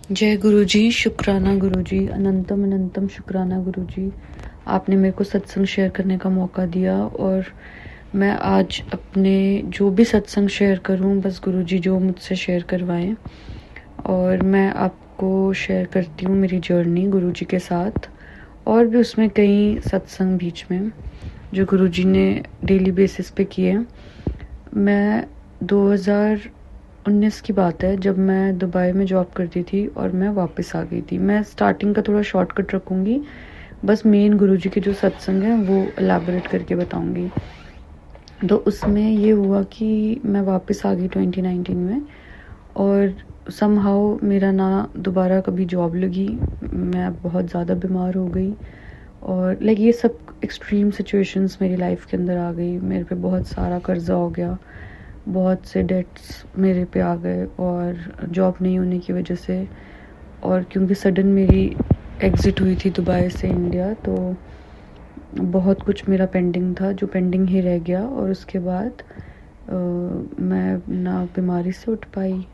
जय गुरुजी, शुक्राना गुरुजी, अनंतम अनंतम शुक्राना गुरुजी। आपने मेरे को सत्संग शेयर करने का मौका दिया और मैं आज अपने जो भी सत्संग शेयर करूं, बस गुरुजी जो मुझसे शेयर करवाएं। और मैं आपको शेयर करती हूं मेरी जर्नी गुरुजी के साथ, और भी उसमें कई सत्संग बीच में जो गुरुजी ने डेली बेसिस पे किए। मैं 2019 की बात है, जब मैं दुबई में जॉब करती थी और मैं वापस आ गई थी। मैं स्टार्टिंग का थोड़ा शॉर्टकट रखूँगी, बस मेन गुरुजी के जो सत्संग हैं वो एलैबोरेट करके बताऊँगी। तो उसमें ये हुआ कि मैं वापस आ गई 2019 में, और समहाउ मेरा ना दोबारा कभी जॉब लगी। मैं बहुत ज़्यादा बीमार हो गई और ये सब एक्सट्रीम सिचुएशंस मेरी लाइफ के अंदर आ गई। मेरे पे बहुत सारा कर्जा हो गया, बहुत से डेट्स मेरे पे आ गए, और जॉब नहीं होने की वजह से, और क्योंकि सडन मेरी एग्ज़िट हुई थी दुबई से इंडिया, तो बहुत कुछ मेरा पेंडिंग था जो पेंडिंग ही रह गया। और उसके बाद मैं ना बीमारी से उठ पाई,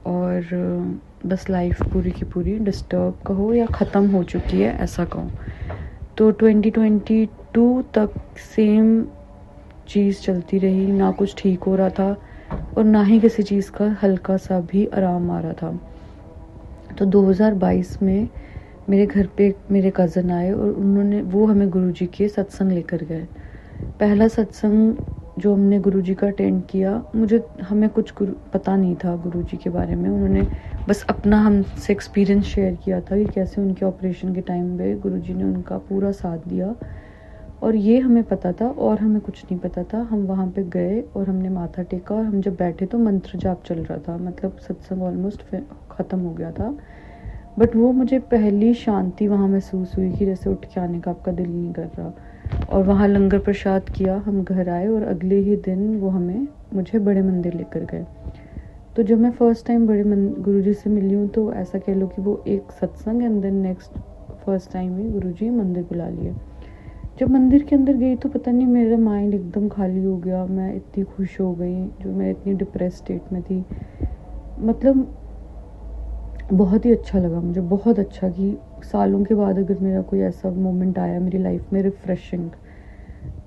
और बस लाइफ पूरी की पूरी डिस्टर्ब कहो या ख़त्म हो चुकी है, ऐसा कहो। तो 2022 तक सेम चीज़ चलती रही, ना कुछ ठीक हो रहा था और ना ही किसी चीज़ का हल्का सा भी आराम आ रहा था। तो 2022 में मेरे घर पे मेरे कज़न आए और वो हमें गुरुजी के सत्संग लेकर गए। पहला सत्संग जो हमने गुरुजी का अटेंड किया, हमें कुछ पता नहीं था गुरुजी के बारे में। उन्होंने बस अपना हमसे एक्सपीरियंस शेयर किया था कि कैसे उनके ऑपरेशन के टाइम पे गुरुजी ने उनका पूरा साथ दिया, और ये हमें पता था और हमें कुछ नहीं पता था। हम वहाँ पे गए और हमने माथा टेका, और हम जब बैठे तो मंत्र जाप चल रहा था, मतलब सत्संग ऑलमोस्ट ख़त्म हो गया था। बट वो मुझे पहली शांति वहाँ महसूस हुई कि जैसे उठ के आने का आपका दिल नहीं कर रहा। और वहाँ लंगर प्रसाद किया, हम घर आए और अगले ही दिन वो मुझे बड़े मंदिर लेकर गए। तो जब मैं फ़र्स्ट टाइम गुरुजी से मिली हूँ, तो ऐसा कह लो कि वो एक satsang and then next first time ही गुरुजी मंदिर बुला लिए। जब मंदिर के अंदर गई तो पता नहीं मेरा माइंड एकदम खाली हो गया। मैं इतनी खुश हो गई, जो मैं इतनी डिप्रेस स्टेट में थी, मतलब बहुत ही अच्छा लगा मुझे, बहुत अच्छा कि सालों के बाद अगर मेरा कोई ऐसा मोमेंट आया मेरी लाइफ में रिफ़्रेशिंग।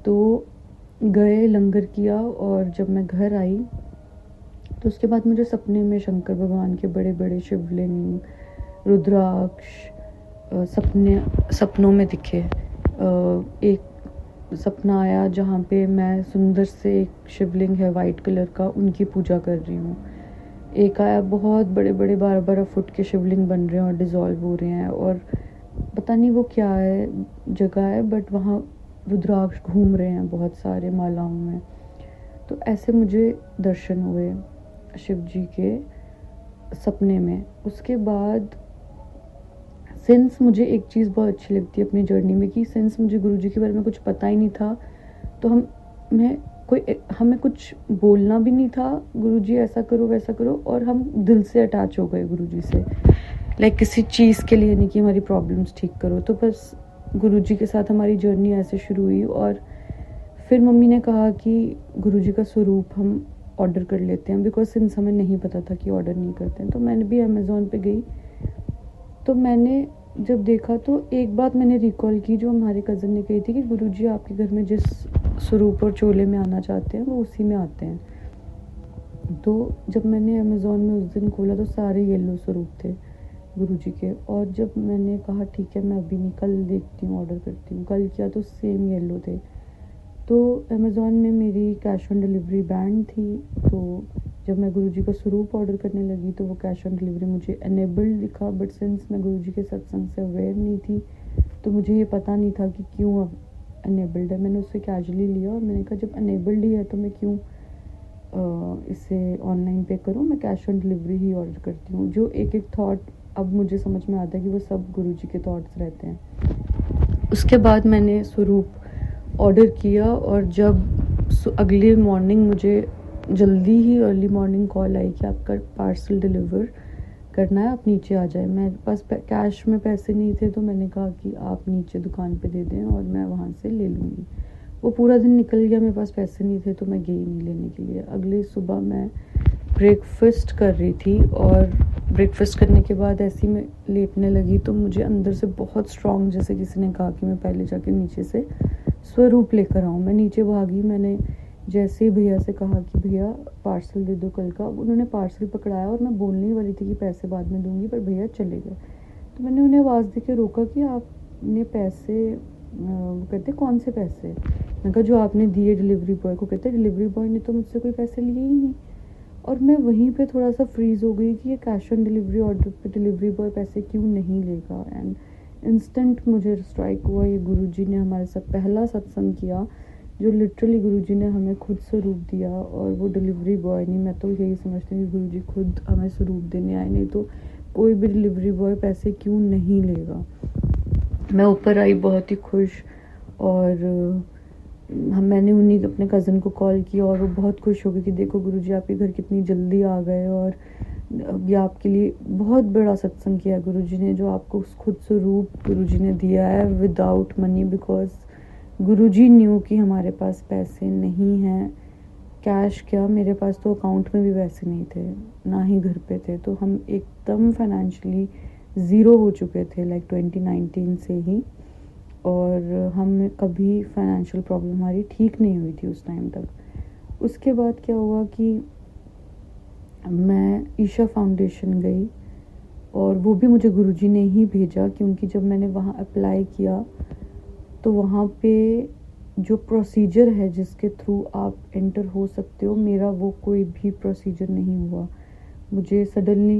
तो गए, लंगर किया, और जब मैं घर आई तो उसके बाद मुझे सपने में शंकर भगवान के बड़े बड़े शिवलिंग, रुद्राक्ष सपनों में दिखे। एक सपना आया जहाँ पे मैं सुंदर से एक शिवलिंग है वाइट कलर का, उनकी पूजा कर रही हूँ। एक आया बहुत बड़े बड़े 12-12 फुट के शिवलिंग बन रहे हैं और डिज़ोल्व हो रहे हैं, और पता नहीं वो क्या है, जगह है, बट वहाँ रुद्राक्ष घूम रहे हैं बहुत सारे मालाओं में। तो ऐसे मुझे दर्शन हुए शिव जी के सपने में। उसके बाद सिंस मुझे एक चीज़ बहुत अच्छी लगती है अपनी जर्नी में, कि सिंस मुझे गुरुजी के बारे में कुछ पता ही नहीं था, तो हमें कुछ बोलना भी नहीं था, गुरुजी ऐसा करो वैसा करो, और हम दिल से अटैच हो गए गुरुजी से। किसी चीज़ के लिए नहीं कि हमारी प्रॉब्लम्स ठीक करो। तो बस गुरुजी के साथ हमारी जर्नी ऐसे शुरू हुई। और फिर मम्मी ने कहा कि गुरुजी का स्वरूप हम ऑर्डर कर लेते हैं, बिकॉज सिंस हमें नहीं पता था कि ऑर्डर नहीं करते हैं। तो मैंने भी अमेज़ोन पे गई, तो मैंने जब देखा तो एक बात मैंने रिकॉल की जो हमारे कज़न ने कही थी कि गुरुजी आपके घर में जिस स्वरूप और चोले में आना चाहते हैं वो उसी में आते हैं। तो जब मैंने अमेज़ोन में उस दिन खोला तो सारे येलो स्वरूप थे गुरुजी के। और जब मैंने कहा ठीक है मैं अभी नहीं, कल देखती हूँ, ऑर्डर करती हूँ, कल किया तो सेम येलो थे। तो अमेज़ोन में मेरी कैश ऑन डिलीवरी बैंड थी, तो जब मैं गुरुजी का स्वरूप ऑर्डर करने लगी तो वो कैश ऑन डिलीवरी मुझे अनेबल्ड दिखा। बट सिंस मैं गुरुजी के सत्संग से अवेयर नहीं थी, तो मुझे ये पता नहीं था कि क्यों अब अनेबल्ड है। मैंने उससे कैजुअली लिया और मैंने कहा जब अनेबल्ड ही है तो मैं क्यों इसे ऑनलाइन पे करूँ, मैं cash on delivery he order करती हूँ। जो एक एक थॉट अब मुझे समझ में आता है कि वो सब गुरुजी के थॉट्स रहते हैं। उसके बाद मैंने स्वरूप ऑर्डर किया, और जब अगले मॉर्निंग मुझे जल्दी ही अर्ली मॉर्निंग कॉल आई कि आपका पार्सल डिलीवर करना है, आप नीचे आ जाए। मेरे पास कैश में पैसे नहीं थे, तो मैंने कहा कि आप नीचे दुकान पे दे दें और मैं वहाँ से ले लूँगी। वो पूरा दिन निकल गया, मेरे पास पैसे नहीं थे, तो मैं गई नहीं लेने के लिए। अगली सुबह मैं ब्रेकफास्ट कर रही थी और ब्रेकफास्ट करने के बाद ऐसी मैं लेटने लगी तो मुझे अंदर से बहुत स्ट्रॉन्ग, जैसे किसी ने कहा कि मैं पहले जाके नीचे से स्वरूप लेकर आऊँ। मैं नीचे भागी, मैंने जैसे ही भैया से कहा कि भैया पार्सल दे दो कल का, उन्होंने पार्सल पकड़ाया और मैं बोलने ही वाली थी कि पैसे बाद में दूंगी, पर भैया चले गए। तो मैंने उन्हें आवाज़ दे के रोका कि आपने पैसे, वो कहते कौन से पैसे? मैंने कहा जो आपने दिए डिलीवरी बॉय को। कहते डिलीवरी बॉय ने तो मुझसे कोई पैसे लिए ही नहीं। और मैं वहीं पे थोड़ा सा फ्रीज़ हो गई कि ये कैश ऑन डिलीवरी ऑर्डर पे डिलीवरी बॉय पैसे क्यों नहीं लेगा। एंड इंस्टेंट मुझे स्ट्राइक हुआ, ये गुरुजी ने हमारे साथ पहला सत्संग किया जो लिटरली गुरुजी ने हमें खुद स्वरूप दिया, और वो डिलीवरी बॉय नहीं। मैं तो यही समझती हूँ कि गुरुजी खुद हमें स्वरूप देने आए, नहीं तो कोई भी डिलीवरी बॉय पैसे क्यों नहीं लेगा। मैं ऊपर आई बहुत ही खुश, और मैंने उन्हीं अपने कज़न को कॉल किया और वो बहुत खुश हो गई कि देखो गुरुजी आपके घर कितनी जल्दी आ गए, और ये आपके लिए बहुत बड़ा सत्संग किया गुरुजी ने, जो आपको खुद स्वरूप गुरुजी ने दिया है without money, because Guruji new कि हमारे पास पैसे नहीं हैं। कैश क्या, मेरे पास तो अकाउंट में भी पैसे नहीं थे, ना ही घर पे थे। तो हम एकदम फाइनेंशियली ज़ीरो हो चुके थे लाइक 2019 से ही, और हम कभी फाइनेंशियल प्रॉब्लम हमारी ठीक नहीं हुई थी उस टाइम तक। उसके बाद क्या हुआ कि मैं ईशा फाउंडेशन गई, और वो भी मुझे गुरुजी ने ही भेजा, क्योंकि जब मैंने वहाँ अप्लाई किया तो वहाँ पे जो प्रोसीजर है जिसके थ्रू आप एंटर हो सकते हो, मेरा वो कोई भी प्रोसीजर नहीं हुआ। मुझे सडनली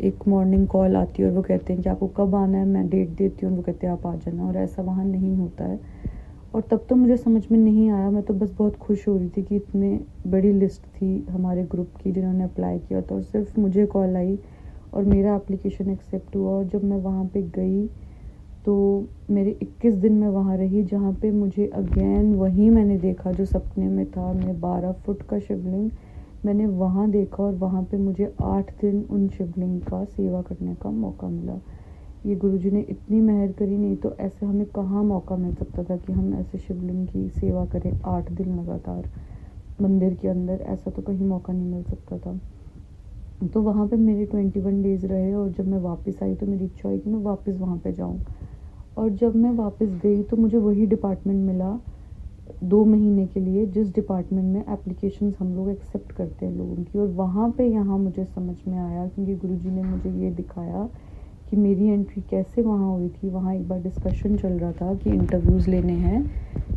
एक मॉर्निंग कॉल आती है और वो कहते हैं कि आपको कब आना है, मैं डेट देती हूँ, वो कहते हैं आप आ जाना, और ऐसा वहाँ नहीं होता है। और तब तो मुझे समझ में नहीं आया, मैं तो बस बहुत खुश हो रही थी कि इतने बड़ी लिस्ट थी हमारे ग्रुप की जिन्होंने अप्लाई किया था, और सिर्फ मुझे कॉल आई और मेरा एप्लीकेशन एक्सेप्ट हुआ। और जब मैं वहाँ पे गई तो मेरे 21 दिन मैं वहाँ रही, जहाँ पे मुझे अगेन वही मैंने देखा जो सपने में था। मैं 12 फुट का शिवलिंग मैंने वहाँ देखा, और वहाँ पे मुझे 8 दिन उन शिवलिंग का सेवा करने का मौका मिला। ये गुरुजी ने इतनी मेहर करी, नहीं तो ऐसे हमें कहाँ मौका मिल सकता था कि हम ऐसे शिवलिंग की सेवा करें 8 दिन लगातार मंदिर के अंदर, ऐसा तो कहीं मौका नहीं मिल सकता था। तो वहाँ पे मेरे 21 डेज़ रहे, और जब मैं वापस आई तो मेरी इच्छा हुई कि मैं वापस वहाँ पे जाऊँ। और जब मैं वापस गई तो मुझे वही डिपार्टमेंट मिला 2 महीने के लिए, जिस डिपार्टमेंट में एप्लीकेशंस हम लोग एक्सेप्ट करते हैं लोगों की। और वहाँ पे यहाँ मुझे समझ में आया, क्योंकि गुरुजी ने मुझे ये दिखाया कि मेरी एंट्री कैसे वहाँ हुई थी। वहाँ एक बार डिस्कशन चल रहा था कि इंटरव्यूज़ लेने हैं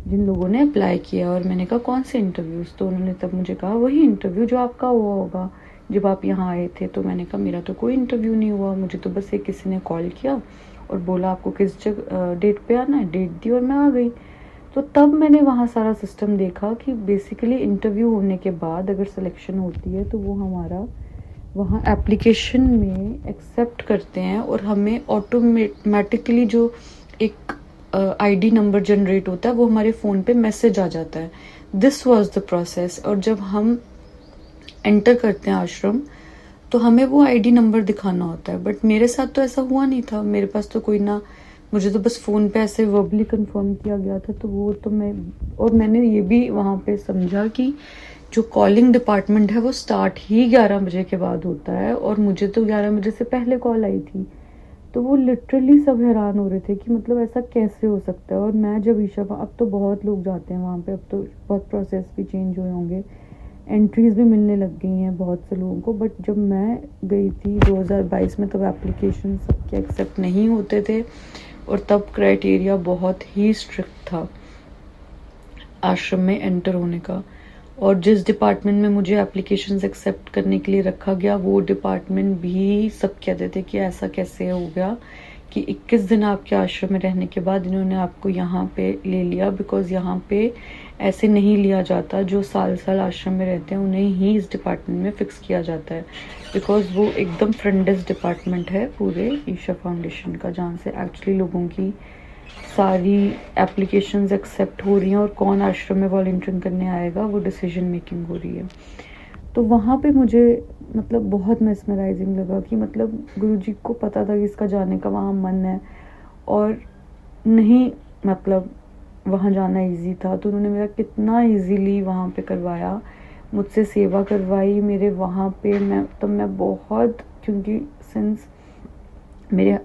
जिन लोगों ने अप्लाई किया, और मैंने कहा कौन से इंटरव्यूज़? तो उन्होंने तब मुझे कहा वही इंटरव्यू जो आपका हुआ होगा जब आप यहाँ आए थे। तो मैंने कहा मेरा तो कोई इंटरव्यू नहीं हुआ, मुझे तो बस एक किसी ने कॉल किया और बोला आपको किस जगह डेट पे आना है, डेट दी और मैं आ गई। तो तब मैंने वहाँ सारा सिस्टम देखा कि बेसिकली इंटरव्यू होने के बाद अगर सिलेक्शन होती है तो वो हमारा वहाँ एप्लीकेशन में एक्सेप्ट करते हैं, और हमें ऑटोमेटिकली जो एक आईडी नंबर जनरेट होता है वो हमारे फ़ोन पे मैसेज आ जाता है। This was the process. और जब हम एंटर करते हैं आश्रम तो हमें वो आईडी नंबर दिखाना होता है, बट मेरे साथ तो ऐसा हुआ नहीं था। मेरे पास तो कोई ना, मुझे तो बस फ़ोन पे ऐसे वर्बली कंफर्म किया गया था। तो वो तो मैंने ये भी वहाँ पे समझा कि जो कॉलिंग डिपार्टमेंट है वो स्टार्ट ही 11 बजे के बाद होता है, और मुझे तो 11 बजे से पहले कॉल आई थी। तो वो लिटरली सब हैरान हो रहे थे कि मतलब ऐसा कैसे हो सकता है। और मैं जब ईशा, अब तो बहुत लोग जाते हैं वहाँ पे, अब तो बहुत प्रोसेस भी चेंज हुए होंगे, एंट्रीज़ भी मिलने लग गई हैं बहुत से लोगों को। बट जब मैं गई थी 2022 में, तब एप्लीकेशन सबके एक्सेप्ट नहीं होते थे, और तब क्राइटेरिया बहुत ही स्ट्रिक्ट था आश्रम में एंटर होने का। और जिस डिपार्टमेंट में मुझे एप्लीकेशंस एक्सेप्ट करने के लिए रखा गया, वो डिपार्टमेंट भी सब कहते थे कि ऐसा कैसे हो गया कि 21 दिन आपके आश्रम में रहने के बाद इन्होंने आपको यहाँ पे ले लिया, बिकॉज यहाँ पे ऐसे नहीं लिया जाता। जो साल साल आश्रम में रहते हैं उन्हें ही इस डिपार्टमेंट में फिक्स किया जाता है, बिकॉज वो एकदम फ्रंटेस्ट डिपार्टमेंट है पूरे ईशा फाउंडेशन का, जहाँ से एक्चुअली लोगों की सारी एप्लीकेशंस एक्सेप्ट हो रही हैं, और कौन आश्रम में वॉलंटियरिंग करने आएगा वो डिसीजन मेकिंग हो रही है। तो वहाँ पे मुझे मतलब बहुत मेस्मराइजिंग लगा कि मतलब गुरुजी को पता था कि इसका जाने का वहाँ मन है, और नहीं मतलब वहाँ जाना इजी था। तो उन्होंने मेरा कितना इजीली वहाँ पे करवाया, मुझसे सेवा करवाई मेरे वहाँ पे। मैं बहुत क्योंकि सिंस मेरे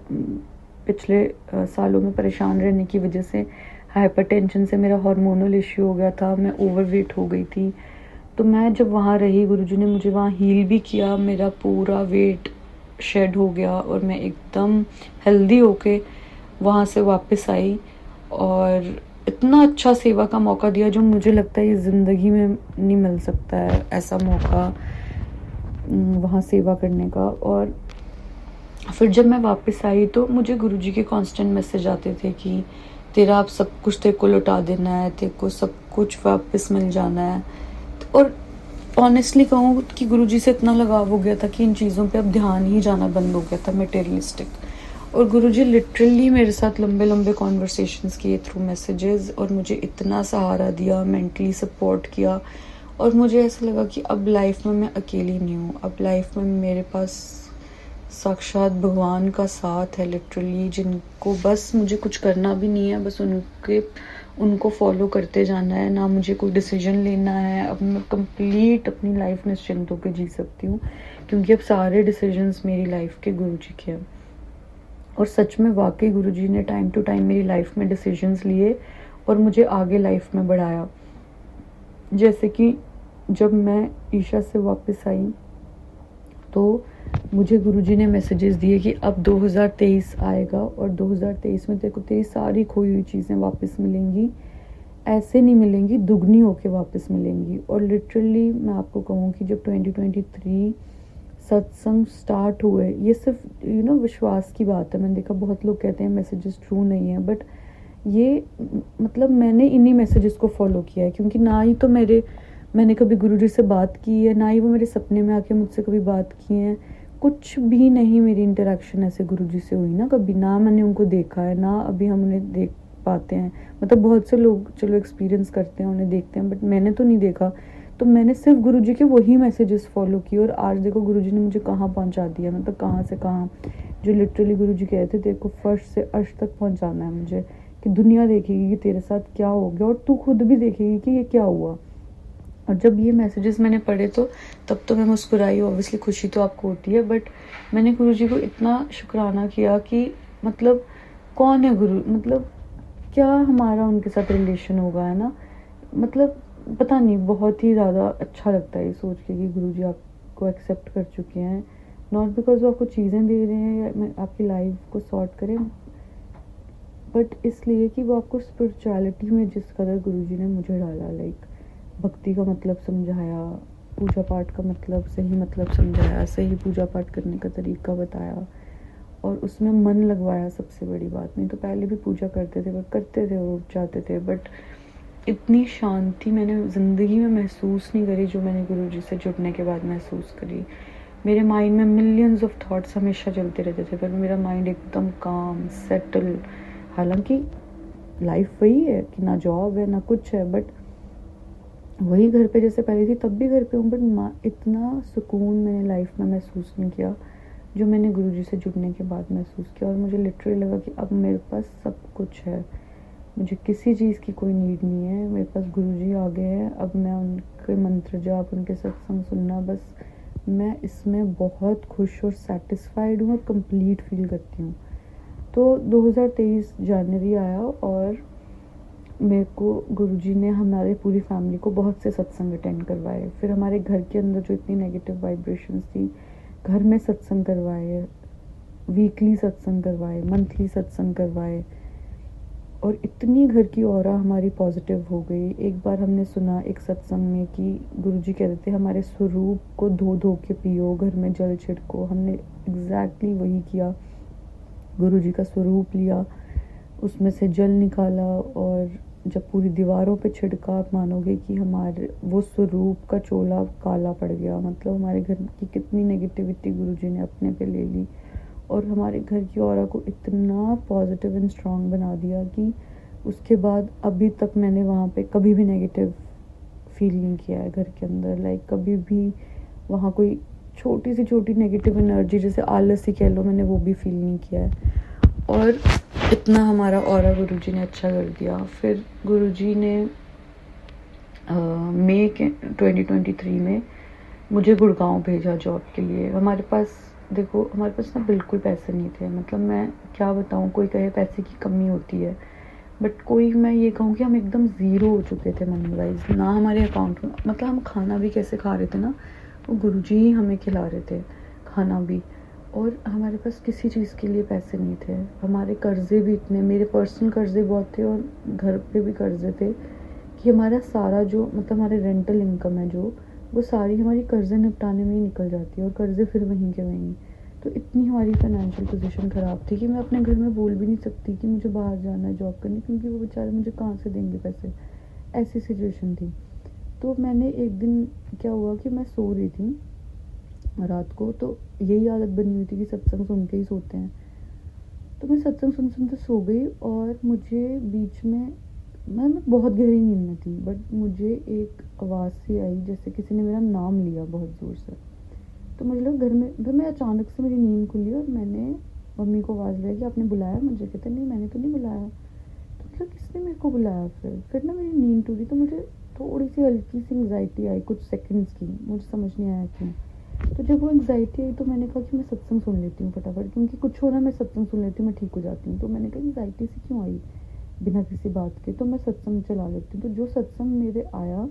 पिछले सालों में परेशान रहने की वजह से, हाइपरटेंशन से मेरा हार्मोनल इश्यू हो गया था, मैं ओवरवेट हो गई थी। तो मैं जब वहाँ रही, गुरुजी ने मुझे वहाँ हील भी किया, मेरा पूरा वेट शेड हो गया और मैं एकदम हेल्दी होके वहाँ से वापस आई। और इतना अच्छा सेवा का मौका दिया जो मुझे लगता है ये ज़िंदगी में नहीं मिल सकता है, ऐसा मौका वहाँ सेवा करने का। और फिर जब मैं वापस आई तो मुझे गुरुजी के कांस्टेंट मैसेज आते थे कि तेरा अब सब कुछ तेरे को लौटा देना है, तेरे को सब कुछ वापस मिल जाना है। और ऑनेस्टली कहूँ कि गुरुजी से इतना लगाव हो गया था कि इन चीज़ों पे अब ध्यान ही जाना बंद हो गया था, मटेरियलिस्टिक। और गुरुजी लिटरली मेरे साथ लंबे लंबे कॉन्वर्सेशंस किए थ्रू मैसेजेस, और मुझे इतना सहारा दिया, मेंटली सपोर्ट किया। और मुझे ऐसा लगा कि अब लाइफ में मैं अकेली नहीं हूँ, अब लाइफ में मेरे पास साक्षात भगवान का साथ है लिटरली, जिनको बस मुझे कुछ करना भी नहीं है, बस उनको फॉलो करते जाना है, ना मुझे कोई डिसीजन लेना है। अब मैं कंप्लीट अपनी लाइफ निश्चिंत होकर जी सकती हूँ, क्योंकि अब सारे डिसीजंस मेरी लाइफ के गुरुजी के हैं। और सच में वाकई गुरुजी ने टाइम टू टाइम मेरी लाइफ में डिसीजंस लिए और मुझे आगे लाइफ में बढ़ाया। जैसे कि जब मैं ईशा से वापस आई तो मुझे गुरुजी ने मैसेजेस दिए कि अब 2023 आएगा और 2023 में तेरे को तेरी सारी खोई हुई चीज़ें वापस मिलेंगी, ऐसे नहीं मिलेंगी, दुगनी होके वापस मिलेंगी। और लिटरली मैं आपको कहूँ कि जब 2023 सत्संग स्टार्ट हुए, ये सिर्फ विश्वास की बात है। मैंने देखा बहुत लोग कहते हैं मैसेजेस ट्रू नहीं है, बट ये मतलब मैंने इन्हीं मैसेजेस को फॉलो किया है, क्योंकि ना ही तो मैंने कभी गुरुजी से बात की है, ना ही वो मेरे सपने में आके मुझसे कभी बात की है, कुछ भी नहीं मेरी इंटरेक्शन ऐसे गुरुजी से हुई ना कभी, ना मैंने उनको देखा है, ना अभी हम उन्हें देख पाते हैं। मतलब बहुत से लोग चलो एक्सपीरियंस करते हैं, उन्हें देखते हैं, बट मैंने तो नहीं देखा। तो मैंने सिर्फ गुरुजी के वही मैसेजेस फॉलो किए, और आज देखो गुरुजी ने मुझे कहाँ पहुँचा दिया, मतलब कहाँ से कहाँ। जो लिटरली गुरुजी कहते थे, देखो फर्श से अर्श तक पहुँचाना है मुझे, कि दुनिया देखेगी कि तेरे साथ क्या हो गया, और तू खुद भी देखेगी कि ये क्या हुआ। और जब ये मैसेजेस मैंने पढ़े तो तब तो मैं मुस्कुराई, ऑब्वियसली खुशी तो आपको होती है, बट मैंने गुरुजी को इतना शुक्राना किया कि मतलब कौन है गुरु, मतलब क्या हमारा उनके साथ रिलेशन होगा, है ना। मतलब पता नहीं, बहुत ही ज़्यादा अच्छा लगता है ये सोच के कि गुरुजी आपको एक्सेप्ट कर चुके हैं, नॉट बिकॉज वो आपको चीज़ें दे रहे हैं या आपकी लाइफ को सॉर्ट करें, बट इसलिए कि वो आपको स्पिरिचुअलिटी में जिस कदर गुरुजी ने मुझे डाला, लाइक भक्ति का मतलब समझाया, पूजा पाठ का मतलब सही मतलब समझाया, सही पूजा पाठ करने का तरीका बताया, और उसमें मन लगवाया। सबसे बड़ी बात, नहीं तो पहले भी पूजा करते थे, बट करते थे वो चाहते थे, बट इतनी शांति मैंने ज़िंदगी में महसूस नहीं करी जो मैंने गुरुजी से जुड़ने के बाद महसूस करी। मेरे माइंड में मिलियंस ऑफ थॉट्स हमेशा चलते रहते थे, पर मेरा माइंड एकदम काम, सेटल। हालांकि लाइफ वही है कि ना जॉब है ना कुछ है, बट वही घर पे जैसे पहले थी तब भी घर पे हूँ, बट इतना सुकून मैंने लाइफ में महसूस नहीं किया जो मैंने गुरुजी से जुड़ने के बाद महसूस किया। और मुझे लिटरली लगा कि अब मेरे पास सब कुछ है, मुझे किसी चीज़ की कोई नीड नहीं है, मेरे पास गुरुजी आ गए हैं। अब मैं उनके मंत्र जाप, उनके सत्संग सुनना, बस मैं इसमें बहुत खुश और सेटिस्फाइड हूँ और कंप्लीट फील करती हूँ। तो 2023 जनवरी आया और मेरे को गुरुजी ने हमारे पूरी फैमिली को बहुत से सत्संग अटेंड करवाए। फिर हमारे घर के अंदर जो इतनी नेगेटिव वाइब्रेशंस थी, घर में सत्संग करवाए, वीकली सत्संग करवाए, मंथली सत्संग करवाए, और इतनी घर की ऑरा हमारी पॉजिटिव हो गई। एक बार हमने सुना एक सत्संग में कि गुरुजी कहते थे हमारे स्वरूप को धो धो के पियो, घर में जल छिड़को। हमने एग्जैक्टली वही किया, गुरुजी का स्वरूप लिया, उसमें से जल निकाला, और जब पूरी दीवारों पे छिड़का, आप मानोगे कि हमारे वो स्वरूप का चोला काला पड़ गया। मतलब हमारे घर की कितनी नेगेटिविटी गुरुजी ने अपने पे ले ली, और हमारे घर की ऑरा को इतना पॉजिटिव एंड स्ट्रॉन्ग बना दिया कि उसके बाद अभी तक मैंने वहाँ पे कभी भी नेगेटिव फील नहीं किया है घर के अंदर। लाइक कभी भी वहाँ कोई छोटी से छोटी नेगेटिव एनर्जी, जैसे आलस ही कह लो, मैंने वो भी फील नहीं किया है। और इतना हमारा ऑरा गुरुजी ने अच्छा कर दिया। फिर गुरुजी ने मई के 2023 में मुझे गुड़गांव भेजा जॉब के लिए। हमारे पास देखो हमारे पास ना बिल्कुल पैसे नहीं थे, मतलब मैं क्या बताऊँ, कोई कहे पैसे की कमी होती है, बट कोई, मैं ये कहूँ कि हम एकदम ज़ीरो हो चुके थे मनी वाइज, ना हमारे अकाउंट में, मतलब हम खाना भी कैसे खा रहे थे ना, वो गुरुजी ही हमें खिला रहे थे खाना भी, और हमारे पास किसी चीज़ के लिए पैसे नहीं थे। हमारे कर्ज़े भी इतने, मेरे पर्सनल कर्ज़े बहुत थे और घर पे भी कर्ज़े थे कि हमारा सारा जो, मतलब हमारे रेंटल इनकम है जो, वो सारी हमारी कर्ज़े निपटाने में ही निकल जाती है और कर्ज़े फिर वहीं के वहीं। तो इतनी हमारी फाइनेंशियल पोजीशन ख़राब थी कि मैं अपने घर में बोल भी नहीं सकती कि मुझे बाहर जाना है जॉब करने, क्योंकि वो बेचारे मुझे कहाँ से देंगे पैसे, ऐसी सिचुएशन थी। तो मैंने एक दिन, क्या हुआ कि मैं सो रही थी रात को, तो यही आदत बनी हुई थी कि सत्संग सुन के ही सोते हैं, तो मैं सत्संग सुन सुनते सो गई और मुझे बीच में, मैं बहुत गहरी नींद में थी, बट मुझे एक आवाज़ सी आई जैसे किसी ने मेरा नाम लिया बहुत ज़ोर से। तो मुझे लगा घर में अचानक से मेरी नींद खुली और मैंने मम्मी को आवाज़ लगाई कि आपने बुलाया मुझे? कहते नहीं मैंने तो नहीं बुलाया। तो मतलब किसने मेरे को बुलाया? फिर ना मेरी नींद टूटी, तो मुझे थोड़ी सी हल्की सी एंग्जाइटी आई कुछ सेकंड्स की, मुझे समझ नहीं आया क्यों। तो जब वो एंग्जाइटी आई तो मैंने कहा कि मैं सत्संग सुन लेती हूँ फटाफट, क्योंकि कुछ हो ना मैं सत्संग सुन लेती हूँ, मैं ठीक हो जाती हूँ। तो मैंने कहा एंग्जाइटी से क्यों आई बिना किसी बात के, तो मैं सत्संग चला लेती हूँ। तो जो सत्संग मेरे आया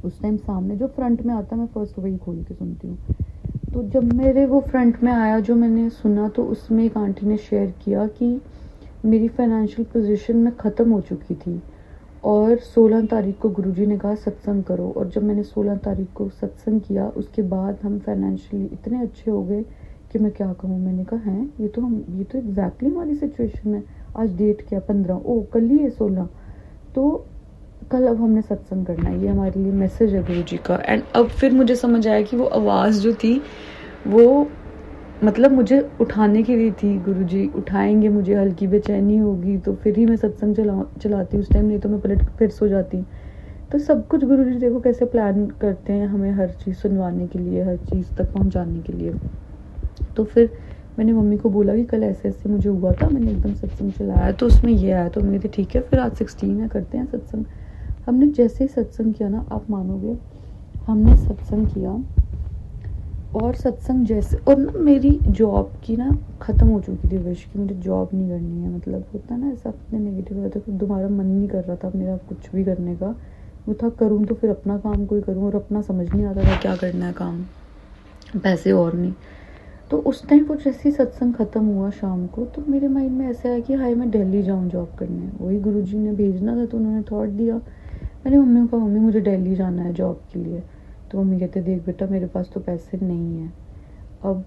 उस टाइम सामने जो फ्रंट में आता, मैं फर्स्ट वही खोल के सुनती हूँ। तो जब मेरे वो फ्रंट में आया जो मैंने सुना, तो उसमें एक आंटी ने शेयर किया कि मेरी फाइनेंशियल पोजीशन में ख़त्म हो चुकी थी और 16 तारीख को गुरुजी ने कहा सत्संग करो, और जब मैंने 16 तारीख को सत्संग किया उसके बाद हम फाइनेंशियली इतने अच्छे हो गए कि मैं क्या कहूँ। मैंने कहा है ये तो एग्जैक्टली हमारी सिचुएशन है। आज डेट क्या, 15, ओ कल ही है 16, तो कल अब हमने सत्संग करना है, ये हमारे लिए मैसेज है गुरुजी का। एंड अब फिर मुझे समझ आया कि वो आवाज़ जो थी वो मतलब मुझे उठाने के लिए थी, गुरुजी उठाएंगे मुझे, हल्की बेचैनी होगी तो फिर ही मैं सत्संग चलाती उस टाइम, नहीं तो मैं पलट फिर सो जाती। तो सब कुछ गुरुजी देखो कैसे प्लान करते हैं हमें हर चीज़ सुनवाने के लिए, हर चीज़ तक पहुंचाने के लिए। तो फिर मैंने मम्मी को बोला कि कल ऐसे ऐसे मुझे हुआ था, मैंने एकदम सत्संग चलाया तो उसमें ये आया, तो मैंने कहा ठीक है फिर आज 16 है, करते हैं सत्संग। हमने जैसे ही सत्संग किया ना, आप मानोगे, हमने सत्संग किया और सत्संग जैसे, और ना मेरी जॉब की ना ख़त्म हो चुकी थी विश कि मुझे जॉब नहीं करनी है, मतलब होता ना ऐसा अपने नेगेटिव होता है, फिर दोबारा मन नहीं कर रहा था मेरा कुछ भी करने का। वो था करूँ तो फिर अपना काम कोई करूँ, और अपना समझ नहीं आता था क्या करना है काम, पैसे और नहीं। तो उस टाइम वो जैसे ही सत्संग ख़त्म हुआ शाम को, तो मेरे माइंड में ऐसा आया कि हाय मैं दिल्ली जाऊँ जॉब करने, वही गुरुजी ने भेजना था तो उन्होंने थॉट दिया। मैंने मम्मी को कहा मम्मी मुझे दिल्ली जाना है जॉब के लिए। तो मम्मी कहते देख बेटा मेरे पास तो पैसे नहीं हैं, अब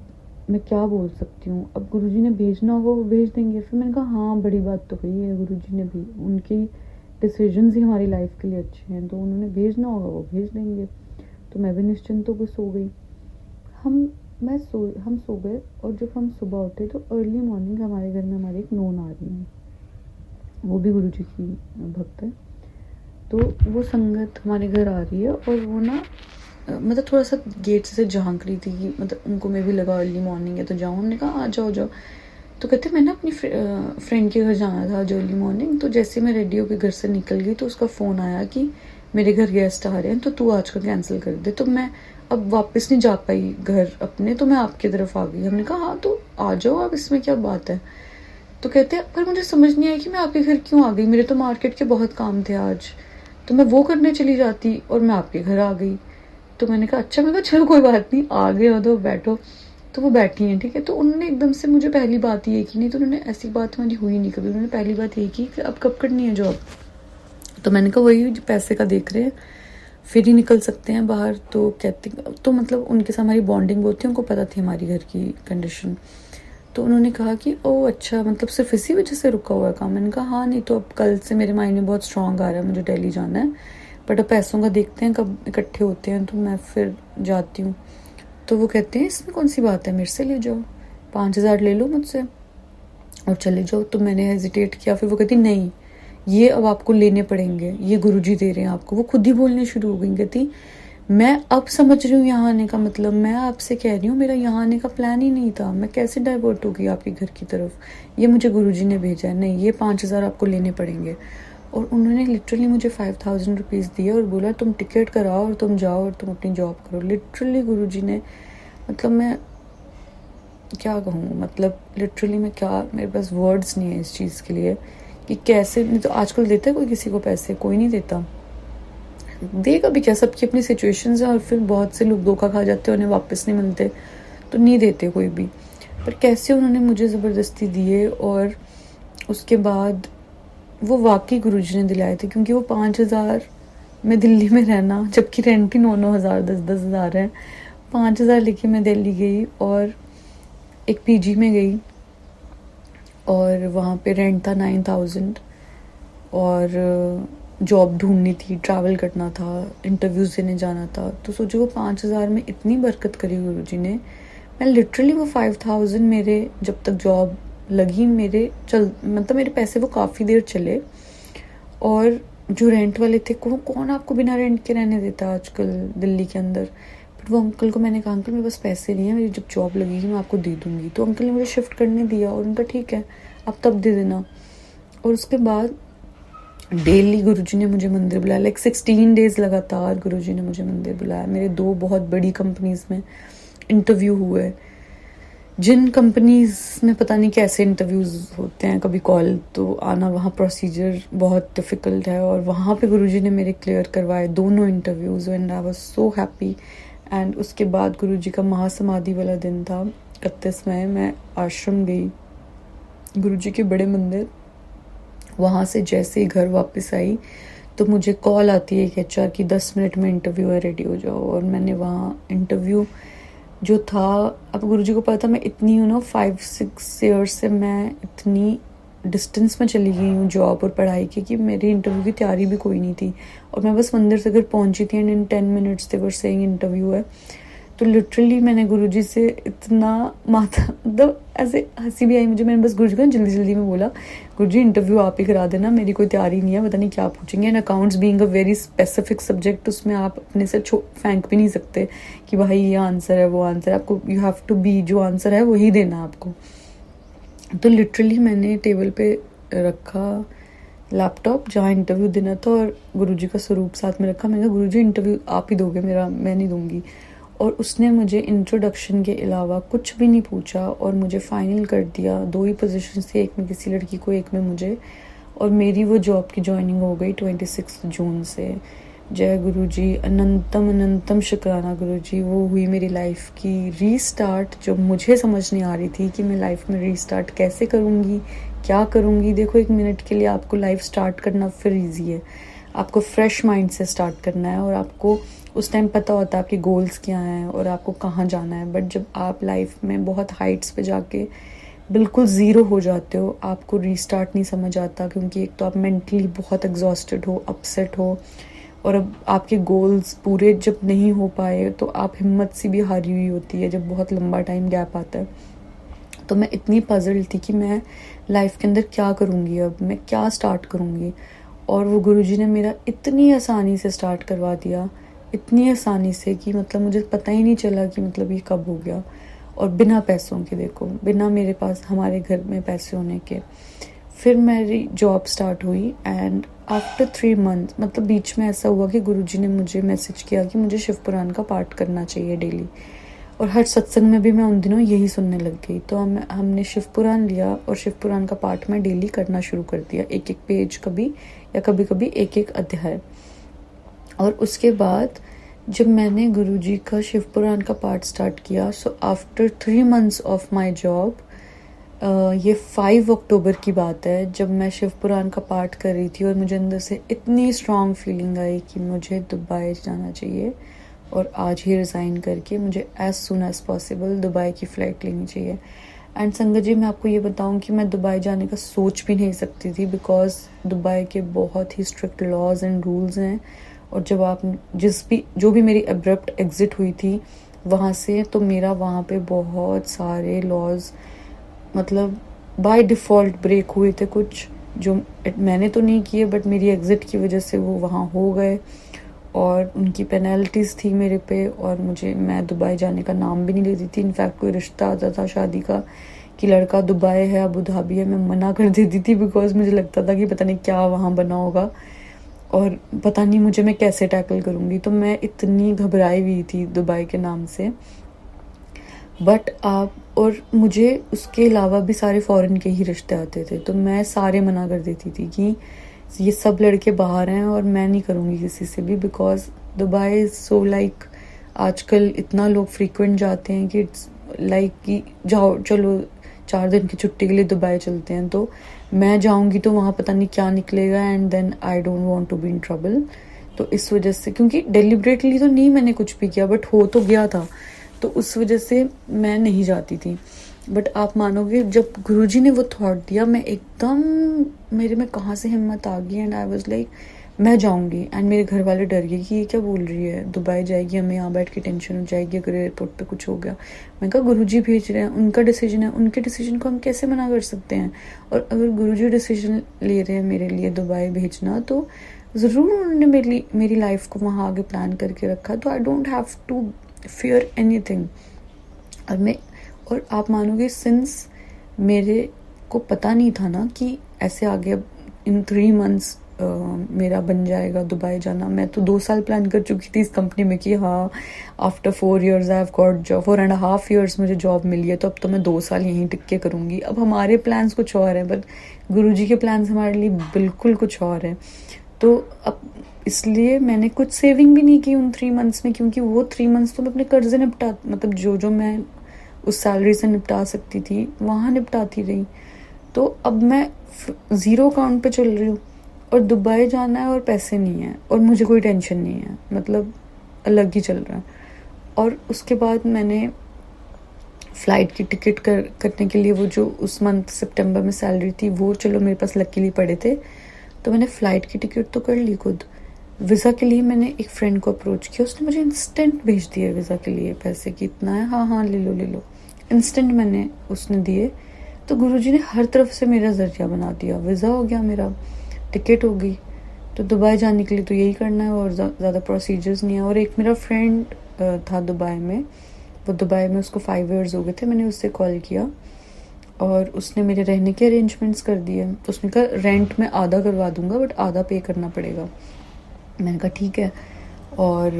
मैं क्या बोल सकती हूँ, अब गुरुजी ने भेजना होगा वो भेज देंगे। फिर मैंने कहा हाँ बड़ी बात तो कही है गुरुजी ने भी, उनकी डिसीजंस ही हमारी लाइफ के लिए अच्छे हैं, तो उन्होंने भेजना होगा वो भेज देंगे। तो मैं भी निश्चिंत होकर सो गई। हम सो गए, और जब हम सुबह उठे तो अर्ली मॉर्निंग हमारे घर में हमारे एक नोन आ रही है, वो भी गुरुजी की भक्त है। तो वो संगत हमारे घर आ रही है और वो ना मतलब थोड़ा सा गेट से झांक रही थी कि मतलब उनको मैं भी लगा अर्ली मॉर्निंग है तो जाऊँ। हमने कहा आ जाओ जाओ। तो कहते मैं ना अपनी फ्रेंड के घर जाना था आज अर्ली मॉर्निंग, तो जैसे मैं रेडी होकर घर से निकल गई तो उसका फ़ोन आया कि मेरे घर गेस्ट आ रहे हैं तो तू आज का कैंसिल कर दे। तो मैं अब वापस नहीं जा पाई घर अपने, तो मैं आपकी तरफ आ गई। हमने कहा हाँ तो आ जाओ आप, इसमें क्या बात है। तो कहते पर मुझे समझ नहीं आया कि मैं आपके घर क्यों आ गई, मेरे तो मार्केट के बहुत काम थे आज, तो मैं वो करने चली जाती और मैं आपके घर आ गई। तो मैंने कहा अच्छा, मैं कहा चलो कोई बात नहीं, आ गए हो तो बैठो। तो वो बैठी हैं ठीक है। तो उन्होंने एकदम से मुझे पहली बात ये की, नहीं तो उन्होंने ऐसी बात हमारी हुई नहीं कभी, उन्होंने पहली बात ये की कि अब कब करनी है जॉब। तो मैंने कहा वही पैसे का देख रहे हैं, फिर ही निकल सकते हैं बाहर। तो कहती, तो मतलब उनके साथ हमारी बॉन्डिंग बहुत थी, उनको पता थी हमारी घर की कंडीशन। तो उन्होंने कहा कि ओह अच्छा, मतलब सिर्फ इसी वजह से रुका हुआ है काम। मैंने कहा हाँ, नहीं तो अब कल से मेरे माइंड में बहुत स्ट्रॉन्ग आ रहा है मुझे दिल्ली जाना है, बट अब पैसों का देखते हैं कब इकट्ठे होते हैं तो मैं फिर जाती हूँ। तो वो कहते हैं इसमें कौन सी बात है, मेरे से ले जाओ, 5,000 ले लो मुझसे और चले जाओ। तो मैंने हेजिटेट किया, फिर वो कहती नहीं ये अब आपको लेने पड़ेंगे, ये गुरुजी दे रहे हैं आपको। वो खुद ही बोलने शुरू हो गई, कहती मैं अब समझ रही हूँ यहाँ आने का मतलब, मैं आपसे कह रही हूँ मेरा यहाँ आने का प्लान ही नहीं था, मैं कैसे डाइवर्ट हो गई आपके घर की तरफ, ये मुझे गुरुजी ने भेजा है, नहीं ये 5,000 आपको लेने पड़ेंगे। और उन्होंने लिटरली मुझे 5,000 रुपीज़ दिए और बोला तुम टिकट कराओ और तुम जाओ और तुम अपनी जॉब करो। लिटरली गुरुजी ने, मतलब मैं क्या कहूँ, मतलब लिटरली मैं क्या, मेरे पास वर्ड्स नहीं है इस चीज़ के लिए कि कैसे। नहीं तो आजकल देता है कोई किसी को पैसे? कोई नहीं देता। देगा भी क्या, सबकी अपनी सिचुएशंस है, और फिर बहुत से लोग धोखा खा जाते हैं, उन्हें वापस नहीं मिलते, तो नहीं देते कोई भी। पर कैसे उन्होंने मुझे ज़बरदस्ती दिए, और उसके बाद वो वाकई गुरुजी ने दिलाए थे, क्योंकि वो 5,000 में दिल्ली में रहना, जबकि रेंट ही 9-9 हज़ार 10-10 हज़ार है। 5,000 लेके मैं दिल्ली गई और एक पीजी में गई, और वहाँ पे रेंट था 9,000, और जॉब ढूंढनी थी, ट्रैवल करना था, इंटरव्यूज़ देने जाना था। तो सोचो वो 5,000 में इतनी बरकत करी गुरुजी ने। मैं लिटरली वो 5,000 मेरे, जब तक जॉब लगी, मेरे मतलब मेरे पैसे वो काफ़ी देर चले। और जो रेंट वाले थे, कौन आपको बिना रेंट के रहने देता आजकल दिल्ली के अंदर। बट वो अंकल को मैंने कहा, अंकल मेरे पास पैसे नहीं है, मेरी जब जॉब लगेगी मैं आपको दे दूँगी। तो अंकल ने मुझे शिफ्ट करने दिया, और उनका ठीक है आप तब दे देना। और उसके बाद डेली गुरुजी ने मुझे मंदिर बुलाया, लाइक 16 डेज लगातार गुरुजी ने मुझे मंदिर बुलाया। मेरे 2 बहुत बड़ी कंपनीज में इंटरव्यू हुए, जिन कंपनीज में पता नहीं कैसे इंटरव्यूज होते हैं, कभी कॉल तो आना, वहाँ प्रोसीजर बहुत डिफ़िकल्ट है, और वहाँ पे गुरुजी ने मेरे क्लियर करवाए दोनों interviews, and I was so happy. And उसके बाद गुरुजी का महासमाधि वाला दिन था 31 मई, मैं आश्रम गई, गुरुजी के बड़े मंदिर। वहाँ से जैसे ही घर वापस आई तो मुझे कॉल आती है एक एचआर की, 10 मिनट में इंटरव्यू है, रेडी हो जाओ। और मैंने वहाँ इंटरव्यू जो था, अब गुरुजी को पता था मैं इतनी 5-6 ईयर्स से मैं इतनी डिस्टेंस में चली गई हूँ जॉब और पढ़ाई की, कि मेरी इंटरव्यू की तैयारी भी कोई नहीं थी, और मैं बस मंदिर से घर पहुँची थी, and in 10 minutes they were saying interview है। तो लिटरली मैंने गुरुजी से इतना माथा, मतलब ऐसे हंसी भी आई मुझे। मैंने बस गुरुजी को जल्दी जल्दी में बोला, गुरुजी इंटरव्यू आप ही करा देना, मेरी कोई तैयारी नहीं है, पता नहीं क्या पूछेंगे। And accounts being a very specific subject, उसमें आप अपने से फेंक भी नहीं सकते कि भाई ये आंसर है वो आंसर है, आपको यू हैव टू बी, जो आंसर है वही देना आपको। तो लिटरली मैंने टेबल पे रखा लैपटॉप जहाँ इंटरव्यू देना था, और गुरुजी का स्वरूप साथ में रखा। मैंने कहा गुरुजी इंटरव्यू आप ही दोगे मेरा, मैं नहीं दूंगी। और उसने मुझे इंट्रोडक्शन के अलावा कुछ भी नहीं पूछा, और मुझे फाइनल कर दिया। 2 ही पोजीशन थी, एक में किसी लड़की को, एक में मुझे, और मेरी वो जॉब की ज्वाइनिंग हो गई 26 जून से। जय गुरुजी, अनंतम अनंतम शुक्राना गुरुजी। वो हुई मेरी लाइफ की रीस्टार्ट, जो मुझे समझ नहीं आ रही थी कि मैं लाइफ में रीस्टार्ट कैसे करूँगी, क्या करूँगी। देखो 1 मिनट के लिए आपको लाइफ स्टार्ट करना फिर ईजी है, आपको फ्रेश माइंड से स्टार्ट करना है, और आपको उस टाइम पता होता है आपके गोल्स क्या हैं और आपको कहाँ जाना है। बट जब आप लाइफ में बहुत हाइट्स पे जाके बिल्कुल ज़ीरो हो जाते हो, आपको रीस्टार्ट नहीं समझ आता, क्योंकि एक तो आप मेंटली बहुत एग्जॉस्टेड हो, अपसेट हो, और अब आपके गोल्स पूरे जब नहीं हो पाए तो आप हिम्मत सी भी हारी हुई होती है, जब बहुत लंबा टाइम गैप आता है। तो मैं इतनी पजल थी कि मैं लाइफ के अंदर क्या करूँगी, अब मैं क्या स्टार्ट करूँगी। और वो गुरुजी ने मेरा इतनी आसानी से स्टार्ट करवा दिया, इतनी आसानी से कि मतलब मुझे पता ही नहीं चला कि मतलब ये कब हो गया। और बिना पैसों के, देखो बिना मेरे पास हमारे घर में पैसे होने के। फिर मेरी जॉब स्टार्ट हुई, एंड आफ्टर 3 मंथ, मतलब बीच में ऐसा हुआ कि गुरुजी ने मुझे मैसेज किया कि मुझे शिव पुराण का पाठ करना चाहिए डेली। और हर सत्संग में भी मैं उन दिनों यही सुनने लग गई। तो हमने शिव पुराण लिया, और शिव पुराण का पाठ मैं डेली करना शुरू कर दिया, 1-1 पेज कभी, या कभी कभी 1-1 अध्याय। और उसके बाद जब मैंने गुरुजी का शिव पुराण का पाठ स्टार्ट किया, so after 3 months of my job, ये 5 अक्टूबर की बात है, जब मैं शिव पुराण का पाठ कर रही थी, और मुझे अंदर से इतनी स्ट्रॉन्ग फीलिंग आई कि मुझे दुबई जाना चाहिए, और आज ही रिज़ाइन करके मुझे as soon as possible Dubai की फ़्लाइट लेनी चाहिए। एंड संगत जी, मैं आपको ये बताऊं कि मैं दुबई जाने का सोच भी नहीं सकती थी, बिकॉज दुबई के बहुत ही स्ट्रिक्ट लॉज एंड रूल्स हैं। और जब आप जो भी मेरी अब्रप्ट एग्ज़िट हुई थी वहाँ से, तो मेरा वहाँ पे बहुत सारे लॉज मतलब बाय डिफ़ॉल्ट ब्रेक हुए थे, कुछ जो मैंने तो नहीं किए, बट मेरी एग्ज़िट की वजह से वो वहाँ हो गए, और उनकी पेनल्टीज़ थी मेरे पे। और मैं दुबई जाने का नाम भी नहीं लेती थी। इनफैक्ट कोई रिश्ता आता था शादी का कि लड़का दुबई है, अबू धाबी है, मैं मना कर देती थी, बिकॉज मुझे लगता था कि पता नहीं क्या वहाँ बना होगा, और पता नहीं मुझे मैं कैसे टैकल करूँगी। तो मैं इतनी घबराई हुई थी दुबई के नाम से। बट आप और मुझे उसके अलावा भी सारे फॉरेन के ही रिश्ते आते थे, तो मैं सारे मना कर देती थी कि ये सब लड़के बाहर हैं और मैं नहीं करूँगी किसी से भी, because Dubai is so like आजकल इतना लोग फ्रीक्वेंट जाते हैं कि इट्स लाइक कि जाओ चलो 4 दिन की छुट्टी के लिए दुबई चलते हैं, तो मैं जाऊँगी तो वहाँ पता नहीं क्या निकलेगा, and then I don't want to be in trouble. तो इस वजह से, क्योंकि डेलिबरेटली तो नहीं मैंने कुछ भी किया, बट हो तो गया था, तो उस वजह से मैं नहीं जाती थी। बट आप मानोगे, जब गुरुजी ने वो थॉट दिया, मैं एकदम, मेरे में कहाँ से हिम्मत आ गई, एंड आई वाज लाइक मैं जाऊंगी। एंड मेरे घर वाले डर गए कि ये क्या बोल रही है, दुबई जाएगी, हमें यहाँ बैठ के टेंशन हो जाएगी अगर एयरपोर्ट पे कुछ हो गया। मैं कहा गुरुजी भेज रहे हैं, उनका डिसीजन है, उनके डिसीजन को हम कैसे मना कर सकते हैं। और अगर गुरुजी डिसीजन ले रहे हैं मेरे लिए दुबई भेजना, तो ज़रूर उन्होंने मेरी लाइफ को वहाँ आगे प्लान करके रखा, तो I don't have to fear anything. और आप मानोगे, सिंस मेरे को पता नहीं था ना कि ऐसे आगे अब इन 3 मंथ्स मेरा बन जाएगा दुबई जाना। मैं तो 2 साल प्लान कर चुकी थी इस कंपनी में कि हाँ, after 4 years I have got job, 4.5 years मुझे जॉब मिली है, तो अब तो मैं 2 साल यहीं टिक के करूँगी। अब हमारे प्लान्स कुछ और हैं, बट गुरुजी के प्लान्स हमारे लिए बिल्कुल कुछ और है। तो अब इसलिए मैंने कुछ सेविंग भी नहीं की उन 3 मंथ्स में, क्योंकि वो 3 मंथ्स तो मैं अपने कर्जे निपटा, मतलब जो मैं उस सैलरी से निपटा सकती थी वहाँ निपटाती रही। तो अब मैं 0 अकाउंट पे चल रही हूँ, और दुबई जाना है और पैसे नहीं है, और मुझे कोई टेंशन नहीं है, मतलब अलग ही चल रहा है। और उसके बाद मैंने फ़्लाइट की टिकट करने के लिए, वो जो उस मंथ सितंबर में सैलरी थी, वो चलो मेरे पास लकीली पड़े थे, तो मैंने फ़्लाइट की टिकट तो कर ली खुद। वीज़ा के लिए मैंने एक फ्रेंड को अप्रोच किया, उसने मुझे इंस्टेंट भेज दिया वीज़ा के लिए, पैसे कितना है, हाँ हाँ ले लो, इंस्टेंट मैंने उसने दिए। तो गुरुजी ने हर तरफ से मेरा ज़रिया बना दिया, वीज़ा हो गया मेरा, टिकट हो गई। तो दुबई जाने के लिए तो यही करना है, और ज़्यादा प्रोसीजर्स नहीं है। और एक मेरा फ्रेंड था दुबई में, वो दुबई में उसको 5 years हो गए थे, मैंने उससे कॉल किया और उसने मेरे रहने के अरेंजमेंट्स कर दिए। उसने कहा रेंट मैं आधा करवा दूंगा, बट आधा पे करना पड़ेगा। मैंने कहा ठीक है, और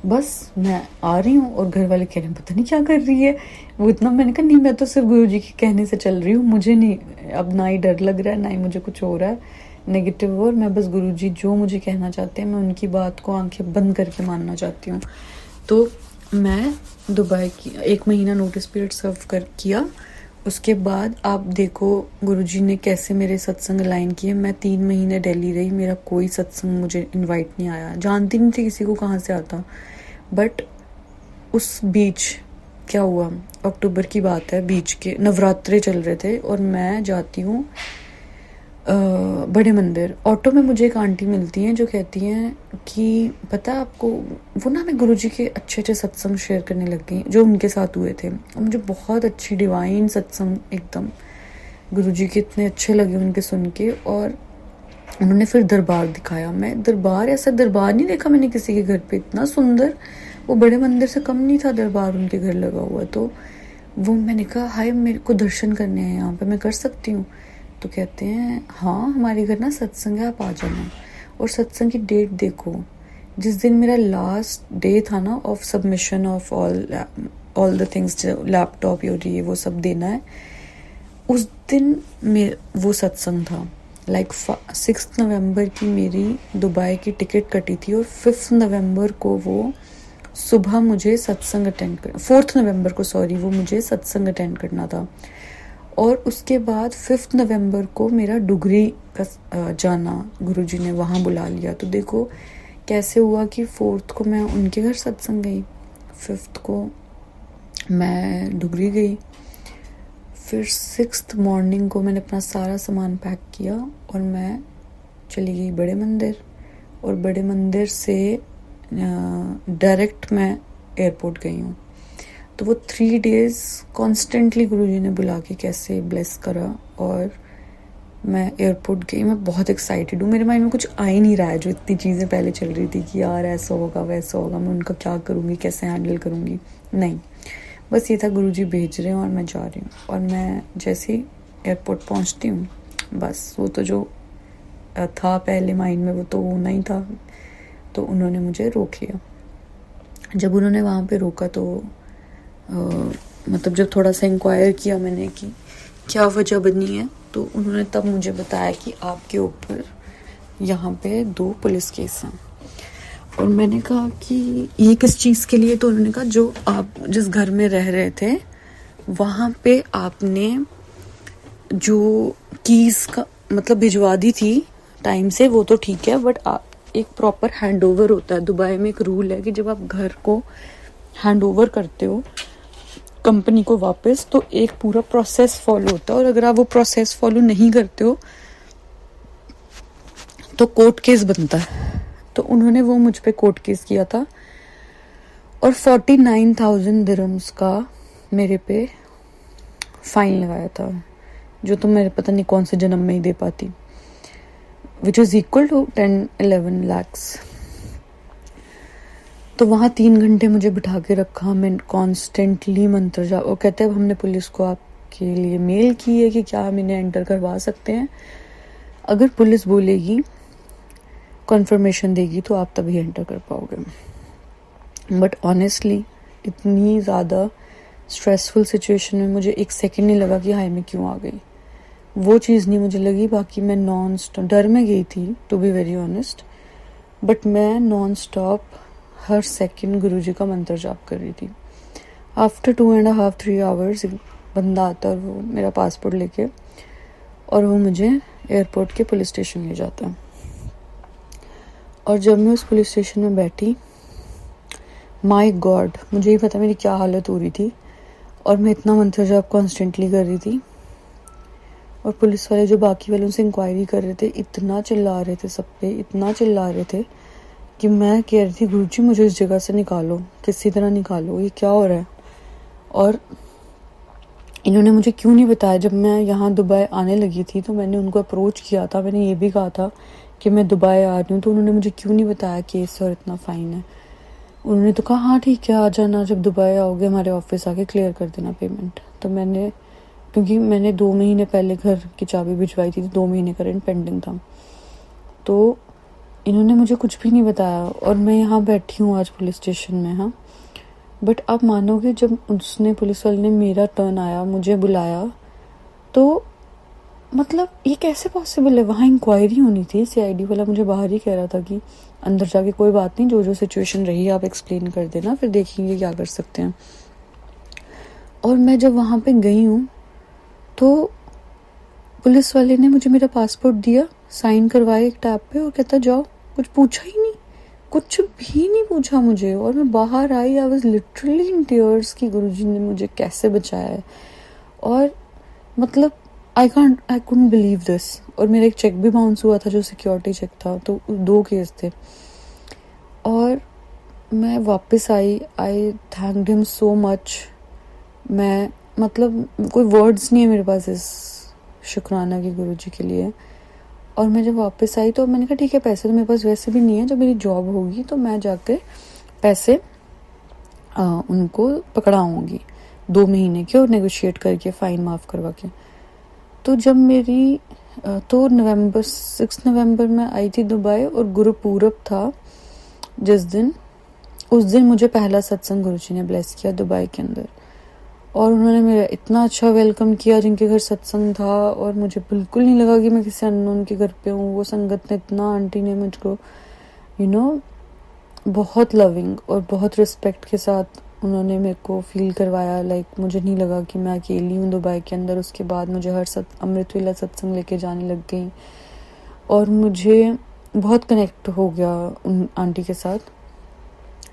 बस मैं आ रही हूँ, और घर वाले कह रहे हैं पता नहीं क्या कर रही है वो इतना। मैंने कहा नहीं, मैं तो सिर्फ गुरुजी के कहने से चल रही हूँ, मुझे नहीं अब ना ही डर लग रहा है, ना ही मुझे कुछ हो रहा है नेगेटिव, और मैं बस गुरुजी जो मुझे कहना चाहते हैं, मैं उनकी बात को आंखें बंद करके मानना चाहती हूँ। तो मैं दुबई की 1 महीना नोटिस पीरियड सर्व किया। उसके बाद आप देखो गुरुजी ने कैसे मेरे सत्संग अलाइन किए। मैं 3 महीने दिल्ली रही, मेरा कोई सत्संग मुझे इनवाइट नहीं आया, जानती नहीं थी किसी को कहाँ से आता। बट उस बीच क्या हुआ, अक्टूबर की बात है, बीच के नवरात्रे चल रहे थे, और मैं जाती हूँ बड़े मंदिर। ऑटो में मुझे एक आंटी मिलती हैं जो कहती हैं कि पता है आपको, वो ना मैं गुरुजी के अच्छे सत्संग शेयर करने लग गई जो उनके साथ हुए थे, और मुझे बहुत अच्छी डिवाइन सत्संग एकदम गुरुजी के इतने अच्छे लगे उनके सुन के। और उन्होंने फिर दरबार दिखाया। मैं दरबार, ऐसा दरबार नहीं देखा मैंने किसी के घर पे इतना सुंदर, वो बड़े मंदिर से कम नहीं था दरबार उनके घर लगा हुआ। तो वो मैंने कहा हाय, मेरे को दर्शन करने हैं यहाँ पे, मैं कर सकती हूँ? तो कहते हैं हाँ, हमारे घर ना सत्संग है, आप आ जाना। और सत्संग की डेट देखो, जिस दिन मेरा लास्ट डे था ना of submission of all the things, laptop और ये वो सब देना है, उस दिन वो सत्संग था। लाइक 6 नवंबर की मेरी दुबई की टिकट कटी थी, और 5 नवंबर को वो सुबह मुझे सत्संग अटेंड कर 4 नवंबर को सॉरी, वो मुझे सत्संग अटेंड करना था। और उसके बाद 5 नवंबर को मेरा डुगरी का जाना गुरुजी ने वहाँ बुला लिया। तो देखो कैसे हुआ कि 4th को मैं उनके घर सत्संग गई, 5th को मैं डुगरी गई, फिर 6th मॉर्निंग को मैंने अपना सारा सामान पैक किया और मैं चली गई बड़े मंदिर। और बड़े मंदिर से डायरेक्ट मैं एयरपोर्ट गई हूँ। तो वो 3 days कॉन्स्टेंटली गुरुजी ने बुला के कैसे ब्लेस करा, और मैं एयरपोर्ट गई। मैं बहुत एक्साइटेड हूँ, मेरे माइंड में कुछ आ ही नहीं रहा है जो इतनी चीज़ें पहले चल रही थी कि यार ऐसा होगा वैसा होगा, मैं उनका क्या करूँगी, कैसे हैंडल करूँगी। नहीं, बस ये था गुरुजी भेज रहे हैं और मैं जा रही हूँ। और मैं जैसे ही एयरपोर्ट पहुँचती हूँ, बस वो तो जो था पहले माइंड में वो तो होना ही था। तो उन्होंने मुझे रोक लिया। जब उन्होंने वहाँ पे रोका तो मतलब जब थोड़ा सा इंक्वायर किया मैंने कि क्या वजह बनी है, तो उन्होंने तब मुझे बताया कि आपके ऊपर यहाँ पे 2 पुलिस केस हैं। और मैंने कहा कि ये किस चीज़ के लिए? तो उन्होंने कहा जो आप जिस घर में रह रहे थे वहाँ पे आपने जो कीज़ का मतलब भिजवा दी थी टाइम से, वो तो ठीक है, बट एक प्रॉपर हैंड ओवर होता है। दुबई में एक रूल है कि जब आप घर को हैंड ओवर करते हो कंपनी को वापस, तो एक पूरा प्रोसेस फॉलो होता है, और अगर आप वो प्रोसेस फॉलो नहीं करते हो तो कोर्ट केस बनता है। तो उन्होंने वो मुझ पे कोर्ट केस किया था और 49,000 दिरहम्स का मेरे पे फाइन लगाया था, जो तो मेरे पता नहीं कौन से जन्म में ही दे पाती, which is equal to 10-11 lakhs। तो वहाँ 3 घंटे मुझे बिठा के रखा, मैं कॉन्स्टेंटली मंत्र जाप। वो कहते हैं हमने पुलिस को आपके लिए मेल की है कि क्या हम इन्हें एंटर करवा सकते हैं, अगर पुलिस बोलेगी कन्फर्मेशन देगी तो आप तभी एंटर कर पाओगे। बट ऑनेस्टली इतनी ज़्यादा स्ट्रेसफुल सिचुएशन में मुझे एक सेकंड नहीं लगा कि हाय मैं क्यों आ गई, वो चीज़ नहीं मुझे लगी। बाकी मैं नॉन स्टॉप डर में गई थी, to be very honest, but मैं नॉन स्टॉप हर सेकंड गुरुजी का मंत्र जाप कर रही थी। आफ्टर 2.5-3 आवर्स बंदा आता है और वो मेरा पासपोर्ट लेके और वो मुझे एयरपोर्ट के पुलिस स्टेशन ले जाता है। और जब मैं उस पुलिस स्टेशन में बैठी, माय गॉड, मुझे ही पता मेरी क्या हालत हो रही थी, और मैं इतना मंत्र जाप कॉन्स्टेंटली कर रही थी। और पुलिस वाले जो बाकी वालों से इंक्वायरी कर रहे थे इतना चिल्ला रहे थे सब पे, इतना चिल्ला रहे थे कि मैं कह रही थी गुरुजी मुझे इस जगह से निकालो, किसी तरह निकालो, ये क्या हो रहा है। और इन्होंने मुझे क्यों नहीं बताया। जब मैं यहाँ दुबई आने लगी थी तो मैंने उनको अप्रोच किया था, मैंने ये भी कहा था कि मैं दुबई आ रही हूँ, तो उन्होंने मुझे क्यों नहीं बताया केस और इतना फ़ाइन है। उन्होंने तो कहा हाँ ठीक है आ जाना, जब दुबई आओगे हमारे ऑफिस आके क्लियर कर देना पेमेंट। तो मैंने, क्योंकि मैंने 2 महीने पहले घर की चाबी भिजवाई थी, 2 महीने का रेंट पेंडिंग था, तो इन्होंने मुझे कुछ भी नहीं बताया। और मैं यहाँ बैठी हूँ आज पुलिस स्टेशन में। हाँ, बट आप मानोगे जब उसने पुलिस वाले ने मेरा टर्न आया, मुझे बुलाया, तो मतलब ये कैसे पॉसिबल है। वहाँ इंक्वायरी होनी थी, सीआईडी वाला मुझे बाहर ही कह रहा था कि अंदर जाके कोई बात नहीं, जो जो सिचुएशन रही आप एक्सप्लेन कर देना, फिर देखेंगे क्या कर सकते हैं। और मैं जब वहाँ पे गई हूँ तो पुलिस वाले ने मुझे मेरा पासपोर्ट दिया, साइन करवाए एक टैब पे, और कहता जाओ, कुछ पूछा ही नहीं, कुछ भी नहीं पूछा मुझे। और मैं बाहर आई, I was literally in tears कि गुरुजी ने मुझे कैसे बचाया है। और मतलब आई कुडंट बिलीव दिस। और मेरा एक चेक भी बाउंस हुआ था जो सिक्योरिटी चेक था, तो 2 केस थे। और मैं वापस आई थैंक्ड हिम सो मच। मैं मतलब कोई वर्ड्स नहीं है मेरे पास इस शुक्राना की गुरुजी के लिए। और मैं जब वापस आई तो मैंने कहा ठीक है, पैसे तो मेरे पास वैसे भी नहीं है, जब मेरी जॉब होगी तो मैं जाकर पैसे उनको पकड़ाऊँगी 2 महीने के, और नेगोशिएट करके फ़ाइन माफ़ करवा के। तो जब मेरी तो 6 नवंबर में आई थी दुबई, और गुरुपूरब था जिस दिन, उस दिन मुझे पहला सत्संग गुरुजी ने ब्लेस किया दुबई के अंदर। और उन्होंने मेरा इतना अच्छा वेलकम किया जिनके घर सत्संग था, और मुझे बिल्कुल नहीं लगा कि मैं किसी अननोन के घर पे हूँ। वो संगत ने इतना, आंटी ने मुझको बहुत लविंग और बहुत रिस्पेक्ट के साथ उन्होंने मेरे को फील करवाया। लाइक मुझे नहीं लगा कि मैं अकेली हूँ दुबई के अंदर। उसके बाद मुझे हर अमृत वेला सत्संग लेके जाने लग गई, और मुझे बहुत कनेक्ट हो गया उन आंटी के साथ।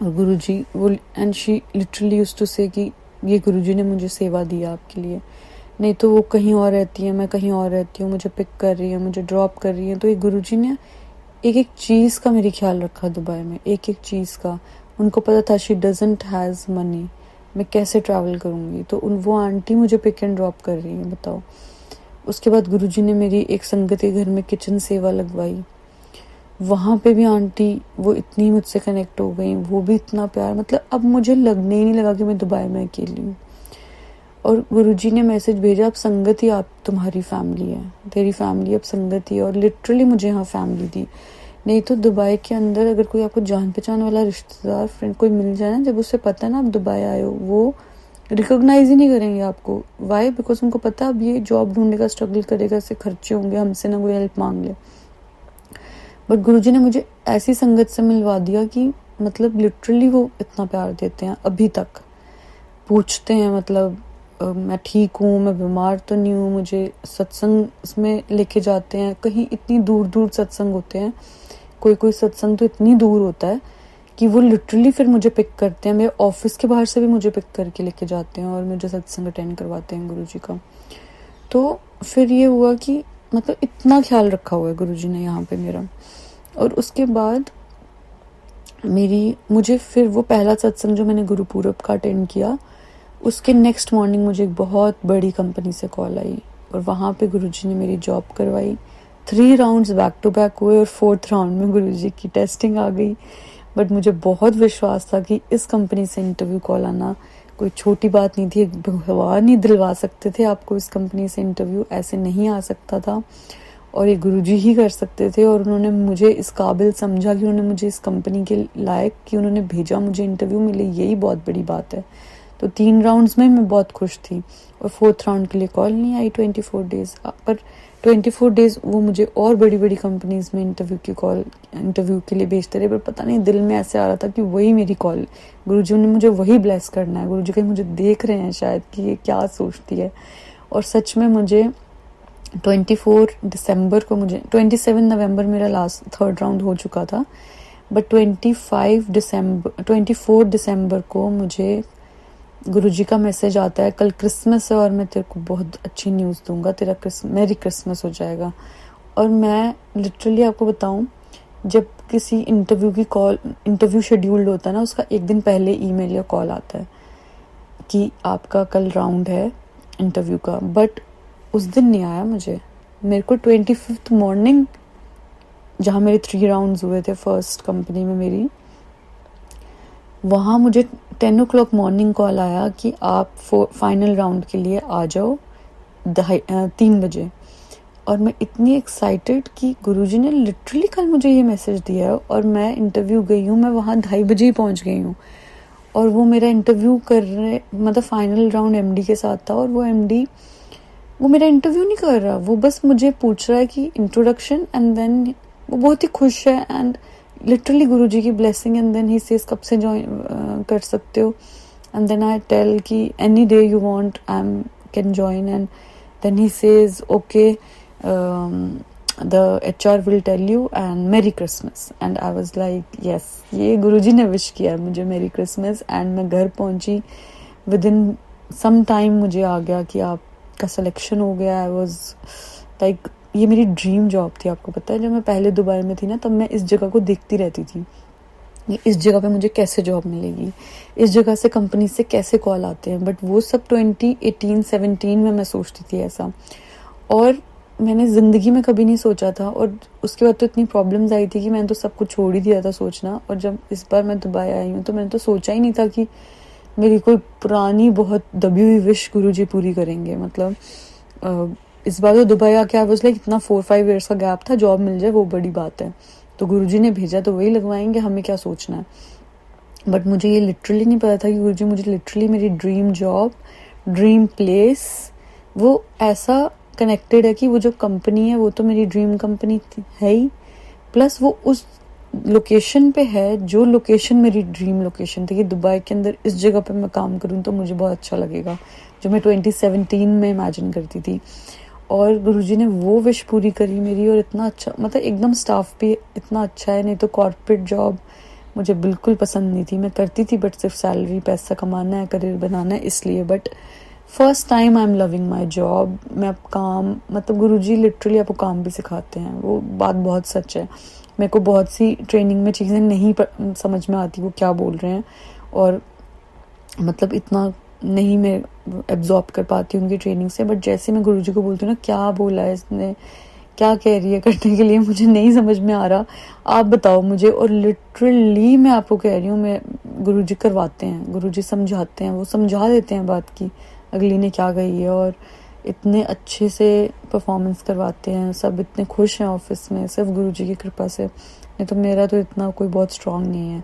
और गुरुजी वो, and she literally used to say कि ये गुरुजी ने मुझे सेवा दिया आपके लिए, नहीं तो वो कहीं और रहती है, मैं कहीं और रहती हूँ, मुझे पिक कर रही है, मुझे ड्रॉप कर रही है। तो ये गुरुजी ने एक एक चीज़ का मेरी ख्याल रखा दुबई में, एक एक चीज़ का। उनको पता था शी डजंट हैज़ मनी, मैं कैसे ट्रैवल करूँगी, तो वो आंटी मुझे पिक एंड ड्रॉप कर रही है, बताओ। उसके बाद गुरुजी ने मेरी एक संगत के घर में किचन सेवा लगवाई, वहाँ पे भी आंटी वो इतनी मुझसे कनेक्ट हो गई, वो भी इतना प्यार। मतलब अब मुझे लगने ही नहीं लगा कि मैं दुबई में अकेली हूँ। और गुरुजी ने मैसेज भेजा, अब संगत ही आप तुम्हारी फैमिली है, तेरी फैमिली अब संगत ही है। और लिटरली मुझे यहाँ फैमिली दी। नहीं तो दुबई के अंदर अगर कोई आपको जान पहचान वाला रिश्तेदार फ्रेंड कोई मिल जाए ना, जब उससे पता है ना आप दुबई आए हो, वो रिकॉग्नाइज ही नहीं करेंगे आपको। वाई? बिकॉज उनको पता अब ये जॉब ढूंढने का स्ट्रगल करेगा, इससे खर्चे होंगे, हमसे ना कोई हेल्प मांग ले। बट गुरुजी ने मुझे ऐसी संगत से मिलवा दिया कि मतलब लिटरली वो इतना प्यार देते हैं, अभी तक पूछते हैं मतलब मैं ठीक हूँ, मैं बीमार तो नहीं हूँ, मुझे सत्संग में लेके जाते हैं। कहीं इतनी दूर दूर सत्संग होते हैं, कोई कोई सत्संग तो इतनी दूर होता है कि वो लिटरली फिर मुझे पिक करते हैं, मेरे ऑफिस के बाहर से भी मुझे पिक करके लेके जाते हैं और मुझे सत्संग अटेंड करवाते हैं गुरुजी का। तो फिर ये हुआ कि मतलब इतना ख्याल रखा हुआ है गुरुजी ने यहाँ पे मेरा। और उसके बाद मुझे फिर वो पहला सत्संग जो मैंने गुरुपूरब का अटेंड किया, उसके नेक्स्ट मॉर्निंग मुझे एक बहुत बड़ी कंपनी से कॉल आई और वहाँ पे गुरुजी ने मेरी जॉब करवाई। 3 राउंड्स बैक टू बैक हुए और 4th राउंड में गुरुजी की टेस्टिंग आ गई। बट मुझे बहुत विश्वास था कि इस कंपनी से इंटरव्यू कॉल आना कोई छोटी बात नहीं थी। भगवान ही दिलवा सकते थे आपको इस कंपनी से इंटरव्यू, ऐसे नहीं आ सकता था और ये गुरुजी ही कर सकते थे। और उन्होंने मुझे इस काबिल समझा कि उन्होंने मुझे इस कंपनी के लायक कि उन्होंने भेजा मुझे इंटरव्यू मिले, यही बहुत बड़ी बात है। तो 3 राउंड्स में मैं बहुत खुश थी और 4th राउंड के लिए कॉल नहीं आई 24 डेज। पर 24 डेज वो मुझे और बड़ी बड़ी कंपनीज में इंटरव्यू के लिए भेजते रहे। पर पता नहीं दिल में ऐसे आ रहा था कि वही मेरी कॉल, गुरुजी ने मुझे वही ब्लेस करना है। गुरुजी कहीं मुझे देख रहे हैं शायद कि ये क्या सोचती है। और सच में मुझे 24 दिसंबर को, मुझे 27 नवंबर मेरा लास्ट 3rd राउंड हो चुका था। बट 24 दिसंबर को मुझे गुरुजी का मैसेज आता है, कल क्रिसमस है और मैं तेरे को बहुत अच्छी न्यूज़ दूंगा, तेरा मेरी क्रिसमस हो जाएगा। और मैं लिटरली आपको बताऊं, जब किसी इंटरव्यू शेड्यूल्ड होता है ना, उसका एक दिन पहले ईमेल या कॉल आता है कि आपका कल राउंड है इंटरव्यू का। बट उस दिन नहीं आया मेरे को 25th मॉर्निंग, जहाँ मेरे 3 राउंड्स हुए थे फर्स्ट कंपनी में मेरी, वहाँ मुझे 10 o'clock मॉर्निंग कॉल आया कि आप फाइनल राउंड के लिए आ जाओ 3 बजे। और मैं इतनी एक्साइटेड कि गुरुजी ने लिटरली कल मुझे ये मैसेज दिया है और मैं इंटरव्यू गई हूँ, मैं वहाँ 2:30 बजे ही पहुँच गई हूँ। और वो मेरा इंटरव्यू कर रहे, मतलब फाइनल राउंड एमडी के साथ था और वो एमडी वो मेरा इंटरव्यू नहीं कर रहा, वो बस मुझे पूछ रहा है कि इंट्रोडक्शन एंड देन वो बहुत ही खुश है एंड लिटरली गुरुजी की blessing. And then he says कब से ज्वाइन कर सकते हो, एंड देन आई टेल कि any day you want I can join. And then he says okay the HR will tell you and merry Christmas. And I was like yes, ये गुरुजी ने wish किया मुझे मेरी Christmas. And मैं घर पहुंची, with in some time मुझे आ गया कि आपका सिलेक्शन हो गया। आई वाज लाइक, ये मेरी ड्रीम जॉब थी। आपको पता है, जब मैं पहले दुबई में थी ना, तब मैं इस जगह को देखती रहती थी, इस जगह पे मुझे कैसे जॉब मिलेगी, इस जगह से कंपनी से कैसे कॉल आते हैं। बट वो सब 2018-17 में मैं सोचती थी ऐसा, और मैंने ज़िंदगी में कभी नहीं सोचा था। और उसके बाद तो इतनी प्रॉब्लम्स आई थी कि मैंने तो सब कुछ छोड़ ही दिया था सोचना। और जब इस बार मैं दुबई आई हूँ तो मैंने तो सोचा ही नहीं था कि मेरी कोई पुरानी बहुत दबी हुई विश गुरुजी पूरी करेंगे। मतलब इस बार तो दुबई आके आई वाज लाइक, इतना 4-5 ईयर्स का गैप था, जॉब मिल जाए वो बड़ी बात है। तो गुरुजी ने भेजा तो वही लगवाएंगे, हमें क्या सोचना है। बट मुझे ये लिटरली नहीं पता था कि गुरुजी मुझे लिटरली मेरी ड्रीम जॉब, ड्रीम प्लेस, वो ऐसा कनेक्टेड है कि वो जो कंपनी है वो तो मेरी ड्रीम कंपनी है ही, प्लस वो उस लोकेशन पे है जो लोकेशन मेरी ड्रीम लोकेशन थी कि दुबई के अंदर इस जगह पे मैं काम करूँ तो मुझे बहुत अच्छा लगेगा, जो मैं 2017 में इमेजिन करती थी। और गुरुजी ने वो विश पूरी करी मेरी। और इतना अच्छा, मतलब एकदम स्टाफ भी इतना अच्छा है। नहीं तो कॉर्पोरेट जॉब मुझे बिल्कुल पसंद नहीं थी, मैं करती थी बट सिर्फ सैलरी, पैसा कमाना है, करियर बनाना है इसलिए। But first time I am loving my job. मैं अब काम, मतलब गुरुजी लिटरली आपको काम भी सिखाते हैं, वो बात बहुत सच है। मेरे को बहुत सी ट्रेनिंग में चीज़ें नहीं समझ में आती वो क्या बोल रहे हैं, और मतलब इतना नहीं मैं एब्जॉर्ब कर पाती उनकी ट्रेनिंग से। बट जैसे मैं गुरुजी को बोलती हूँ ना, क्या बोला है इसने, क्या कह रही है करने के लिए, मुझे नहीं समझ में आ रहा, आप बताओ मुझे। और लिटरली मैं आपको कह रही हूँ, मैं गुरुजी करवाते हैं, गुरुजी समझाते हैं, वो समझा देते हैं बात की अगली ने क्या कही है, और इतने अच्छे से परफॉर्मेंस करवाते हैं। सब इतने खुश हैं ऑफिस में, सिर्फ गुरुजी की कृपा से। नहीं तो मेरा तो इतना कोई बहुत स्ट्रांग नहीं है।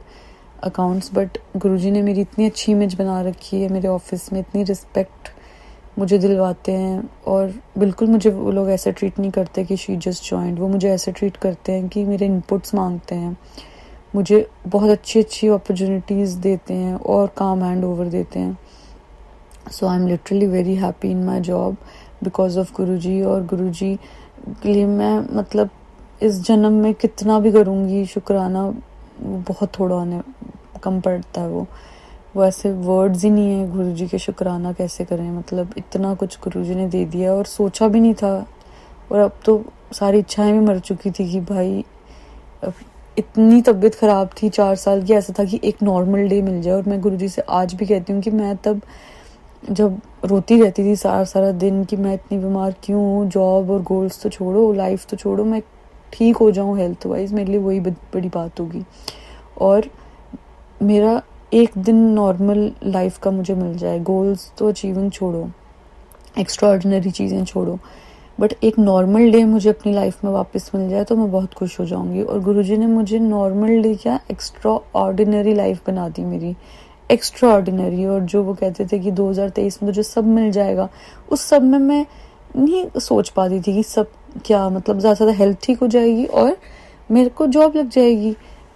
अकाउंट्स, बट गुरुजी ने मेरी इतनी अच्छी इमेज बना रखी है मेरे ऑफिस में, इतनी रिस्पेक्ट मुझे दिलवाते हैं। और बिल्कुल मुझे वो लोग ऐसे ट्रीट नहीं करते कि शी जस्ट जॉइंड, वो मुझे ऐसे ट्रीट करते हैं कि मेरे इनपुट्स मांगते हैं, मुझे बहुत अच्छी अच्छी अपॉर्चुनिटीज़ देते हैं और काम हैंड ओवर देते हैं। So I am literally very happy in my job because of Guruji. और गुरुजी के लिए मैं मतलब इस जन्म में कितना भी करूँगी शुक्राना, वो बहुत थोड़ा होने कम पड़ता है। वो ऐसे वर्ड्स ही नहीं है गुरुजी के शुक्राना कैसे करें, मतलब इतना कुछ गुरुजी ने दे दिया और सोचा भी नहीं था। और अब तो सारी इच्छाएं भी मर चुकी थी कि भाई अब इतनी तबीयत ख़राब थी 4 साल की, ऐसा था कि एक नॉर्मल डे मिल जाए। और मैं गुरुजी से आज भी कहती हूँ कि मैं तब जब रोती रहती थी सारा सारा दिन कि मैं इतनी बीमार क्यों हूँ, जॉब और गोल्स तो छोड़ो, लाइफ तो छोड़ो, मैं ठीक हो जाऊँ हेल्थ वाइज, मेरे लिए वही बड़ी बात होगी। और मेरा एक दिन नॉर्मल लाइफ का मुझे मिल जाए, गोल्स तो अचीविंग छोड़ो, एक्स्ट्रा ऑर्डिनरी चीज़ें छोड़ो, बट एक नॉर्मल डे मुझे अपनी लाइफ में वापस मिल जाए तो मैं बहुत खुश हो जाऊंगी। और गुरुजी ने मुझे नॉर्मल डे क्या एक्स्ट्रा ऑर्डिनरी लाइफ बना दी मेरी, एक्स्ट्रा ऑर्डिनरी। और जो वो कहते थे कि 2023 में तुझे सब मिल जाएगा, उस सब में मैं नहीं सोच पाती थी कि सब क्या, मतलब ज़्यादा से ज़्यादा हेल्थ ठीक हो जाएगी और मेरे को जॉब लग जाएगी,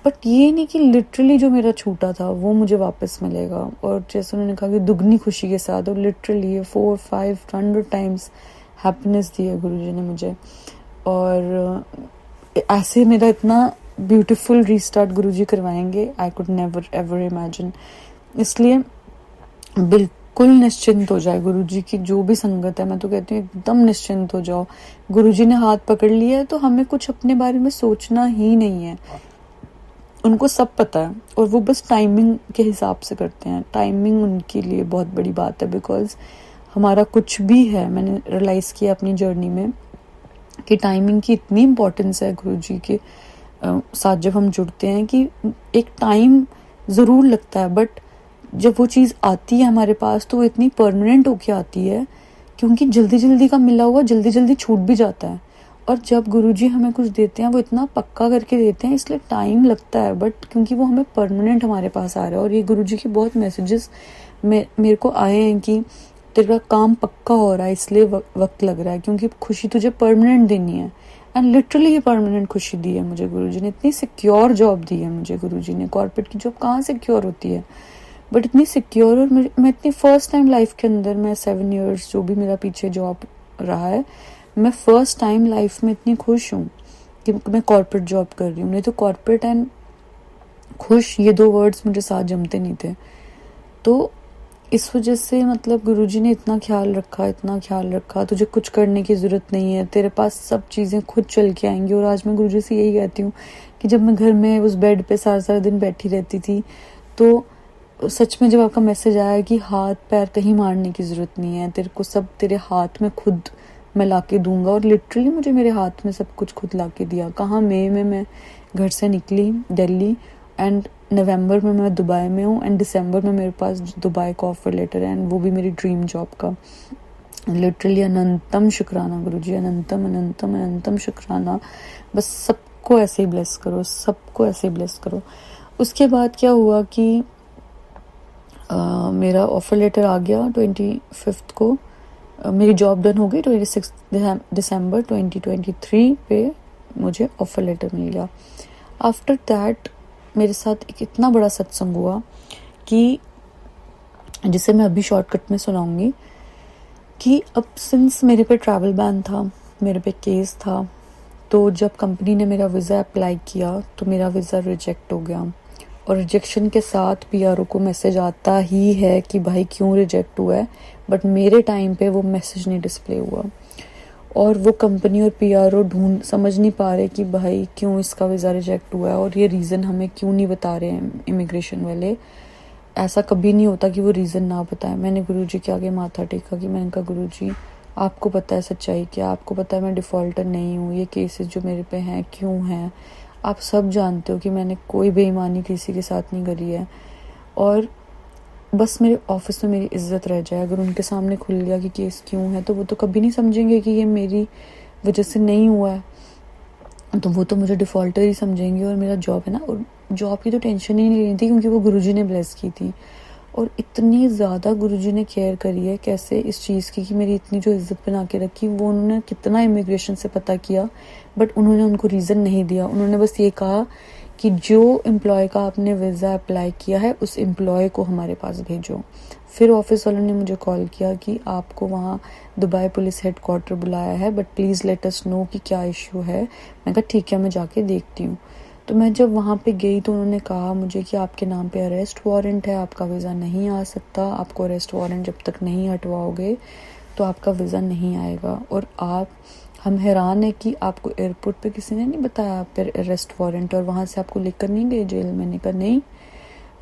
बट ये नहीं कि लिटरली जो मेरा छूटा था वो मुझे वापस मिलेगा। और जैसे उन्होंने कहा कि दुगनी खुशी के साथ, और लिटरली 400-500 टाइम्स हैप्पीनेस दी है गुरुजी ने मुझे। और ऐसे मेरा इतना ब्यूटीफुल रीस्टार्ट गुरुजी करवाएंगे, I could never ever imagine. इसलिए बिल्कुल निश्चिंत हो जाए गुरुजी की जो भी संगत है, मैं तो कहती हूँ एकदम निश्चिंत हो जाओ। गुरुजी ने हाथ पकड़ लिया है तो हमें कुछ अपने बारे में सोचना ही नहीं है, उनको सब पता है और वो बस टाइमिंग के हिसाब से करते हैं। टाइमिंग उनके लिए बहुत बड़ी बात है, बिकॉज हमारा कुछ भी है, मैंने रियलाइज़ किया अपनी जर्नी में कि टाइमिंग की इतनी इम्पोर्टेंस है गुरुजी के साथ जब हम जुड़ते हैं कि एक टाइम ज़रूर लगता है, बट जब वो चीज़ आती है हमारे पास तो वो इतनी परमानेंट होके आती है, क्योंकि जल्दी जल्दी का मिला हुआ जल्दी जल्दी छूट भी जाता है। और जब गुरुजी हमें कुछ देते हैं वो इतना पक्का करके देते हैं, इसलिए टाइम लगता है, बट क्योंकि वो हमें परमानेंट हमारे पास आ रहा है। और ये गुरुजी के बहुत मैसेजेस मेरे को आए हैं कि तेरा काम पक्का हो रहा है, इसलिए वक्त लग रहा है, क्योंकि खुशी तुझे परमानेंट देनी है। एंड लिटरली ये परमानेंट खुशी दी है मुझे गुरुजी ने, इतनी सिक्योर जॉब दी है मुझे गुरुजी ने। कॉर्पोरेट की जॉब कहाँ सिक्योर होती है, बट इतनी सिक्योर। और मैं इतनी फर्स्ट टाइम लाइफ के अंदर, मैं 7 years जो भी मेरा पीछे जॉब रहा है, मैं फर्स्ट टाइम लाइफ में इतनी खुश हूँ कि मैं कॉर्पोरेट जॉब कर रही हूँ। नहीं तो कॉर्पोरेट एंड खुश ये 2 वर्ड्स मुझे साथ जमते नहीं थे। तो इस वजह से मतलब गुरुजी ने इतना ख्याल रखा, तुझे कुछ करने की ज़रूरत नहीं है, तेरे पास सब चीज़ें खुद चल के आएंगी। और आज मैं गुरुजी से यही कहती हूँ कि जब मैं घर में उस बेड पे सारा सारा दिन बैठी रहती थी, तो सच में जब आपका मैसेज आया कि हाथ पैर कहीं मारने की ज़रूरत नहीं है, तेरे को सब तेरे हाथ में खुद मैं ला के दूंगा। और लिटरली मुझे मेरे हाथ में सब कुछ खुद ला के दिया। कहाँ मई में मैं घर से निकली दिल्ली, एंड नवंबर में मैं दुबई में हूँ, एंड दिसंबर में मेरे पास दुबई का ऑफर लेटर है, एंड वो भी मेरी ड्रीम जॉब का। लिटरली अनंतम शुक्राना गुरुजी, अनंतम अनंतम अनंतम शुक्राना। बस सबको ऐसे ही ब्लेस करो, सबको ऐसे ही ब्लेस करो। उसके बाद क्या हुआ कि मेरा ऑफर लेटर आ गया 25 को, मेरी जॉब डन हो गई। 26 दिसंबर 2023 पे मुझे ऑफर लेटर मिल गया। आफ्टर दैट मेरे साथ एक इतना बड़ा सत्संग हुआ कि जिसे मैं अभी शॉर्टकट में सुनाऊंगी। कि अब सिंस मेरे पे ट्रैवल बैन था, मेरे पे केस था, तो जब कंपनी ने मेरा वीज़ा अप्लाई किया तो मेरा वीज़ा रिजेक्ट हो गया। और रिजेक्शन के साथ पीआरओ को मैसेज आता ही है कि भाई क्यों रिजेक्ट हुआ है, बट मेरे टाइम पे वो मैसेज नहीं डिस्प्ले हुआ। और वो कंपनी और पीआरओ समझ नहीं पा रहे कि भाई क्यों इसका वीज़ा रिजेक्ट हुआ है, और ये रीज़न हमें क्यों नहीं बता रहे हैं इमिग्रेशन वाले। ऐसा कभी नहीं होता कि वो रीज़न ना बताएं। मैंने गुरुजी के आगे माथा टेका कि मैंने कहा गुरुजी आपको पता है सच्चाई क्या, आपको पता है मैं डिफ़ॉल्टर नहीं हूँ, ये केसेस जो मेरे पे हैं क्यों हैं, आप सब जानते हो कि मैंने कोई बेईमानी किसी के साथ नहीं करी है, और बस मेरे ऑफिस में मेरी इज्जत रह जाए। अगर उनके सामने खुल गया कि केस क्यों है, तो वो तो कभी नहीं समझेंगे कि ये मेरी वजह से नहीं हुआ है, तो वो तो मुझे डिफ़ॉल्टर ही समझेंगे और मेरा जॉब है ना। और जॉब की तो टेंशन ही नहीं लेनी थी क्योंकि वो गुरुजी ने ब्लेस की थी। और इतनी ज़्यादा गुरुजी ने केयर करी है कैसे इस चीज़ की कि मेरी इतनी जो इज्जत बना के रखी, वो उन्होंने कितना इमिग्रेशन से पता किया बट उन्होंने उनको रीज़न नहीं दिया। उन्होंने बस ये कहा कि जो एम्प्लॉय का आपने वीज़ा अप्लाई किया है उस एम्प्लॉय को हमारे पास भेजो। फिर ऑफिस वालों ने मुझे कॉल किया कि आपको वहाँ दुबई पुलिस हेडक्वार्टर बुलाया है but please let us know कि क्या इश्यू है। मैं कहा ठीक है, मैं जाके देखती हूँ। तो मैं जब वहाँ पे गई तो उन्होंने कहा मुझे कि आपके नाम पे अरेस्ट वारंट है, आपका वीज़ा नहीं आ सकता, आपको अरेस्ट वारंट जब तक नहीं हटवाओगे तो आपका वीज़ा नहीं आएगा। और हम हैरान है कि आपको एयरपोर्ट पे किसी ने नहीं बताया आप पर अरेस्ट वारंट और वहाँ से आपको लेकर नहीं गए जेल। मैंने कहा नहीं।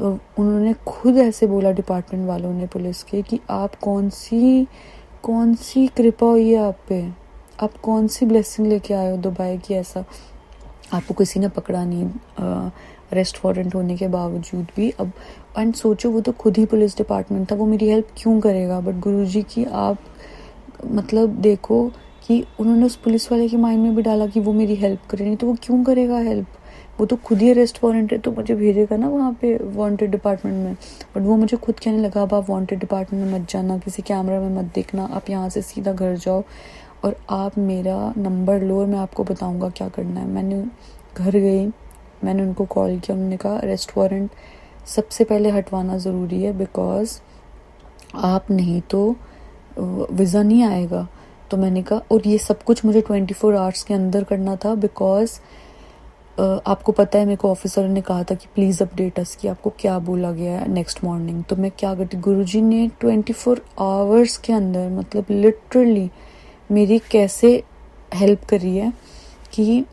उन्होंने खुद ऐसे बोला डिपार्टमेंट वालों ने पुलिस के कि आप कौन सी कृपा हुई है आप पे, आप कौन सी ब्लेसिंग लेके आए हो दुबई की, ऐसा आपको किसी ने पकड़ा नहीं अरेस्ट वारंट होने के बावजूद भी। अब एंड सोचो वो तो खुद ही पुलिस डिपार्टमेंट था, वो मेरी हेल्प क्यों करेगा। बट गुरुजी की आप मतलब देखो कि उन्होंने उस पुलिस वाले के माइंड में भी डाला कि वो मेरी हेल्प करे, नहीं तो वो क्यों करेगा हेल्प, वो तो खुद ही अरेस्ट वारंट है तो मुझे भेजेगा ना वहाँ पे वांटेड डिपार्टमेंट में। बट वो मुझे खुद कहने लगा अब आप वांटेड डिपार्टमेंट में मत जाना, किसी कैमरा में मत देखना, आप यहाँ से सीधा घर जाओ और आप मेरा नंबर लो और मैं आपको बताऊँगा क्या करना है। मैंने घर गई, मैंने उनको कॉल किया, उन्होंने कहा अरेस्ट वारंट सबसे पहले हटवाना ज़रूरी है बिकॉज आप नहीं तो वीज़ा नहीं आएगा। तो मैंने कहा और ये सब कुछ मुझे 24 आवर्स के अंदर करना था बिकॉज आपको पता है मेरे को ऑफिसर ने कहा था कि प्लीज़ अपडेट अस कि आपको क्या बोला गया है नेक्स्ट मॉर्निंग। तो मैं क्या करती, गुरुजी ने 24 आवर्स के अंदर मतलब लिटरली मेरी कैसे हेल्प करी है कि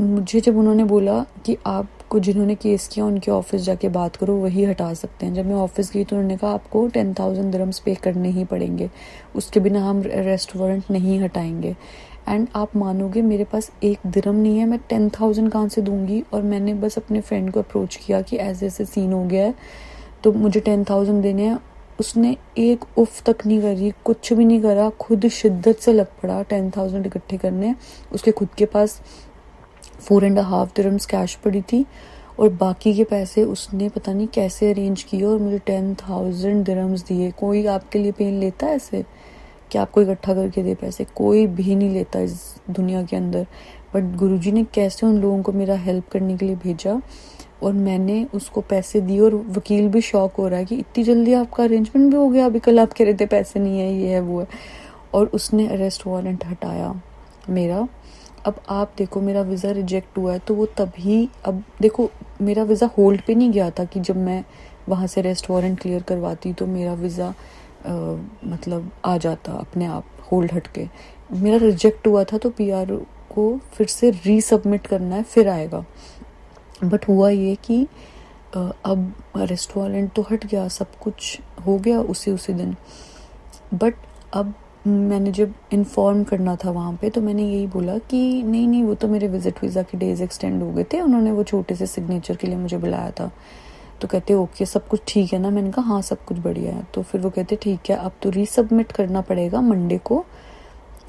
मुझे जब उन्होंने बोला कि आपको जिन्होंने केस किया उनके ऑफिस जाके बात करो वही हटा सकते हैं। जब मैं ऑफिस गई तो उन्होंने कहा आपको 10,000 दिरहम्स पे करने ही पड़ेंगे, उसके बिना हम अरेस्ट वारंट नहीं हटाएंगे। एंड आप मानोगे मेरे पास 1 दिरहम नहीं है, मैं 10,000 कहाँ से दूंगी। और मैंने बस अपने फ्रेंड को अप्रोच किया कि ऐसे ऐसे सीन हो गया है तो मुझे 10,000 देने हैं। उसने एक उफ तक नहीं करी, कुछ भी नहीं करा, खुद शिद्दत से लग पड़ा 10,000 इकट्ठे करने। उसके खुद के पास 4.5 दिरहम्स कैश पड़ी थी और बाकी के पैसे उसने पता नहीं कैसे अरेंज किए और मुझे 10,000 दिरहम्स दिए। कोई आपके लिए पेन लेता है ऐसे कि आपको इकट्ठा करके दे पैसे, कोई भी नहीं लेता इस दुनिया के अंदर। बट गुरुजी ने कैसे उन लोगों को मेरा हेल्प करने के लिए भेजा और मैंने उसको पैसे दिए। और वकील भी शॉक हो रहा है कि इतनी जल्दी आपका अरेंजमेंट भी हो गया, अभी कल आप कह रहे थे पैसे नहीं है, ये है वो है। और उसने अरेस्ट वारंट हटाया मेरा। अब आप देखो मेरा वीज़ा रिजेक्ट हुआ है तो वो तभी, अब देखो मेरा वीज़ा होल्ड पे नहीं गया था कि जब मैं वहाँ से अरेस्ट वारंट क्लियर करवाती तो मेरा वीज़ा मतलब आ जाता अपने आप होल्ड हट के। मेरा रिजेक्ट हुआ था तो पीआर को फिर से रीसबमिट करना है, फिर आएगा। बट हुआ ये कि अब अरेस्ट वारंट तो हट गया, सब कुछ हो गया उसी दिन। बट अब मैंने जब इन्फॉर्म करना था वहाँ पे तो मैंने यही बोला कि नहीं वो तो मेरे विजिट वीज़ा के डेज एक्सटेंड हो गए थे, उन्होंने वो छोटे से सिग्नेचर के लिए मुझे बुलाया था। तो कहते ओके सब कुछ ठीक है ना, मैंने कहा हाँ सब कुछ बढ़िया है। तो फिर वो कहते ठीक है अब तो रीसबमिट करना पड़ेगा मंडे को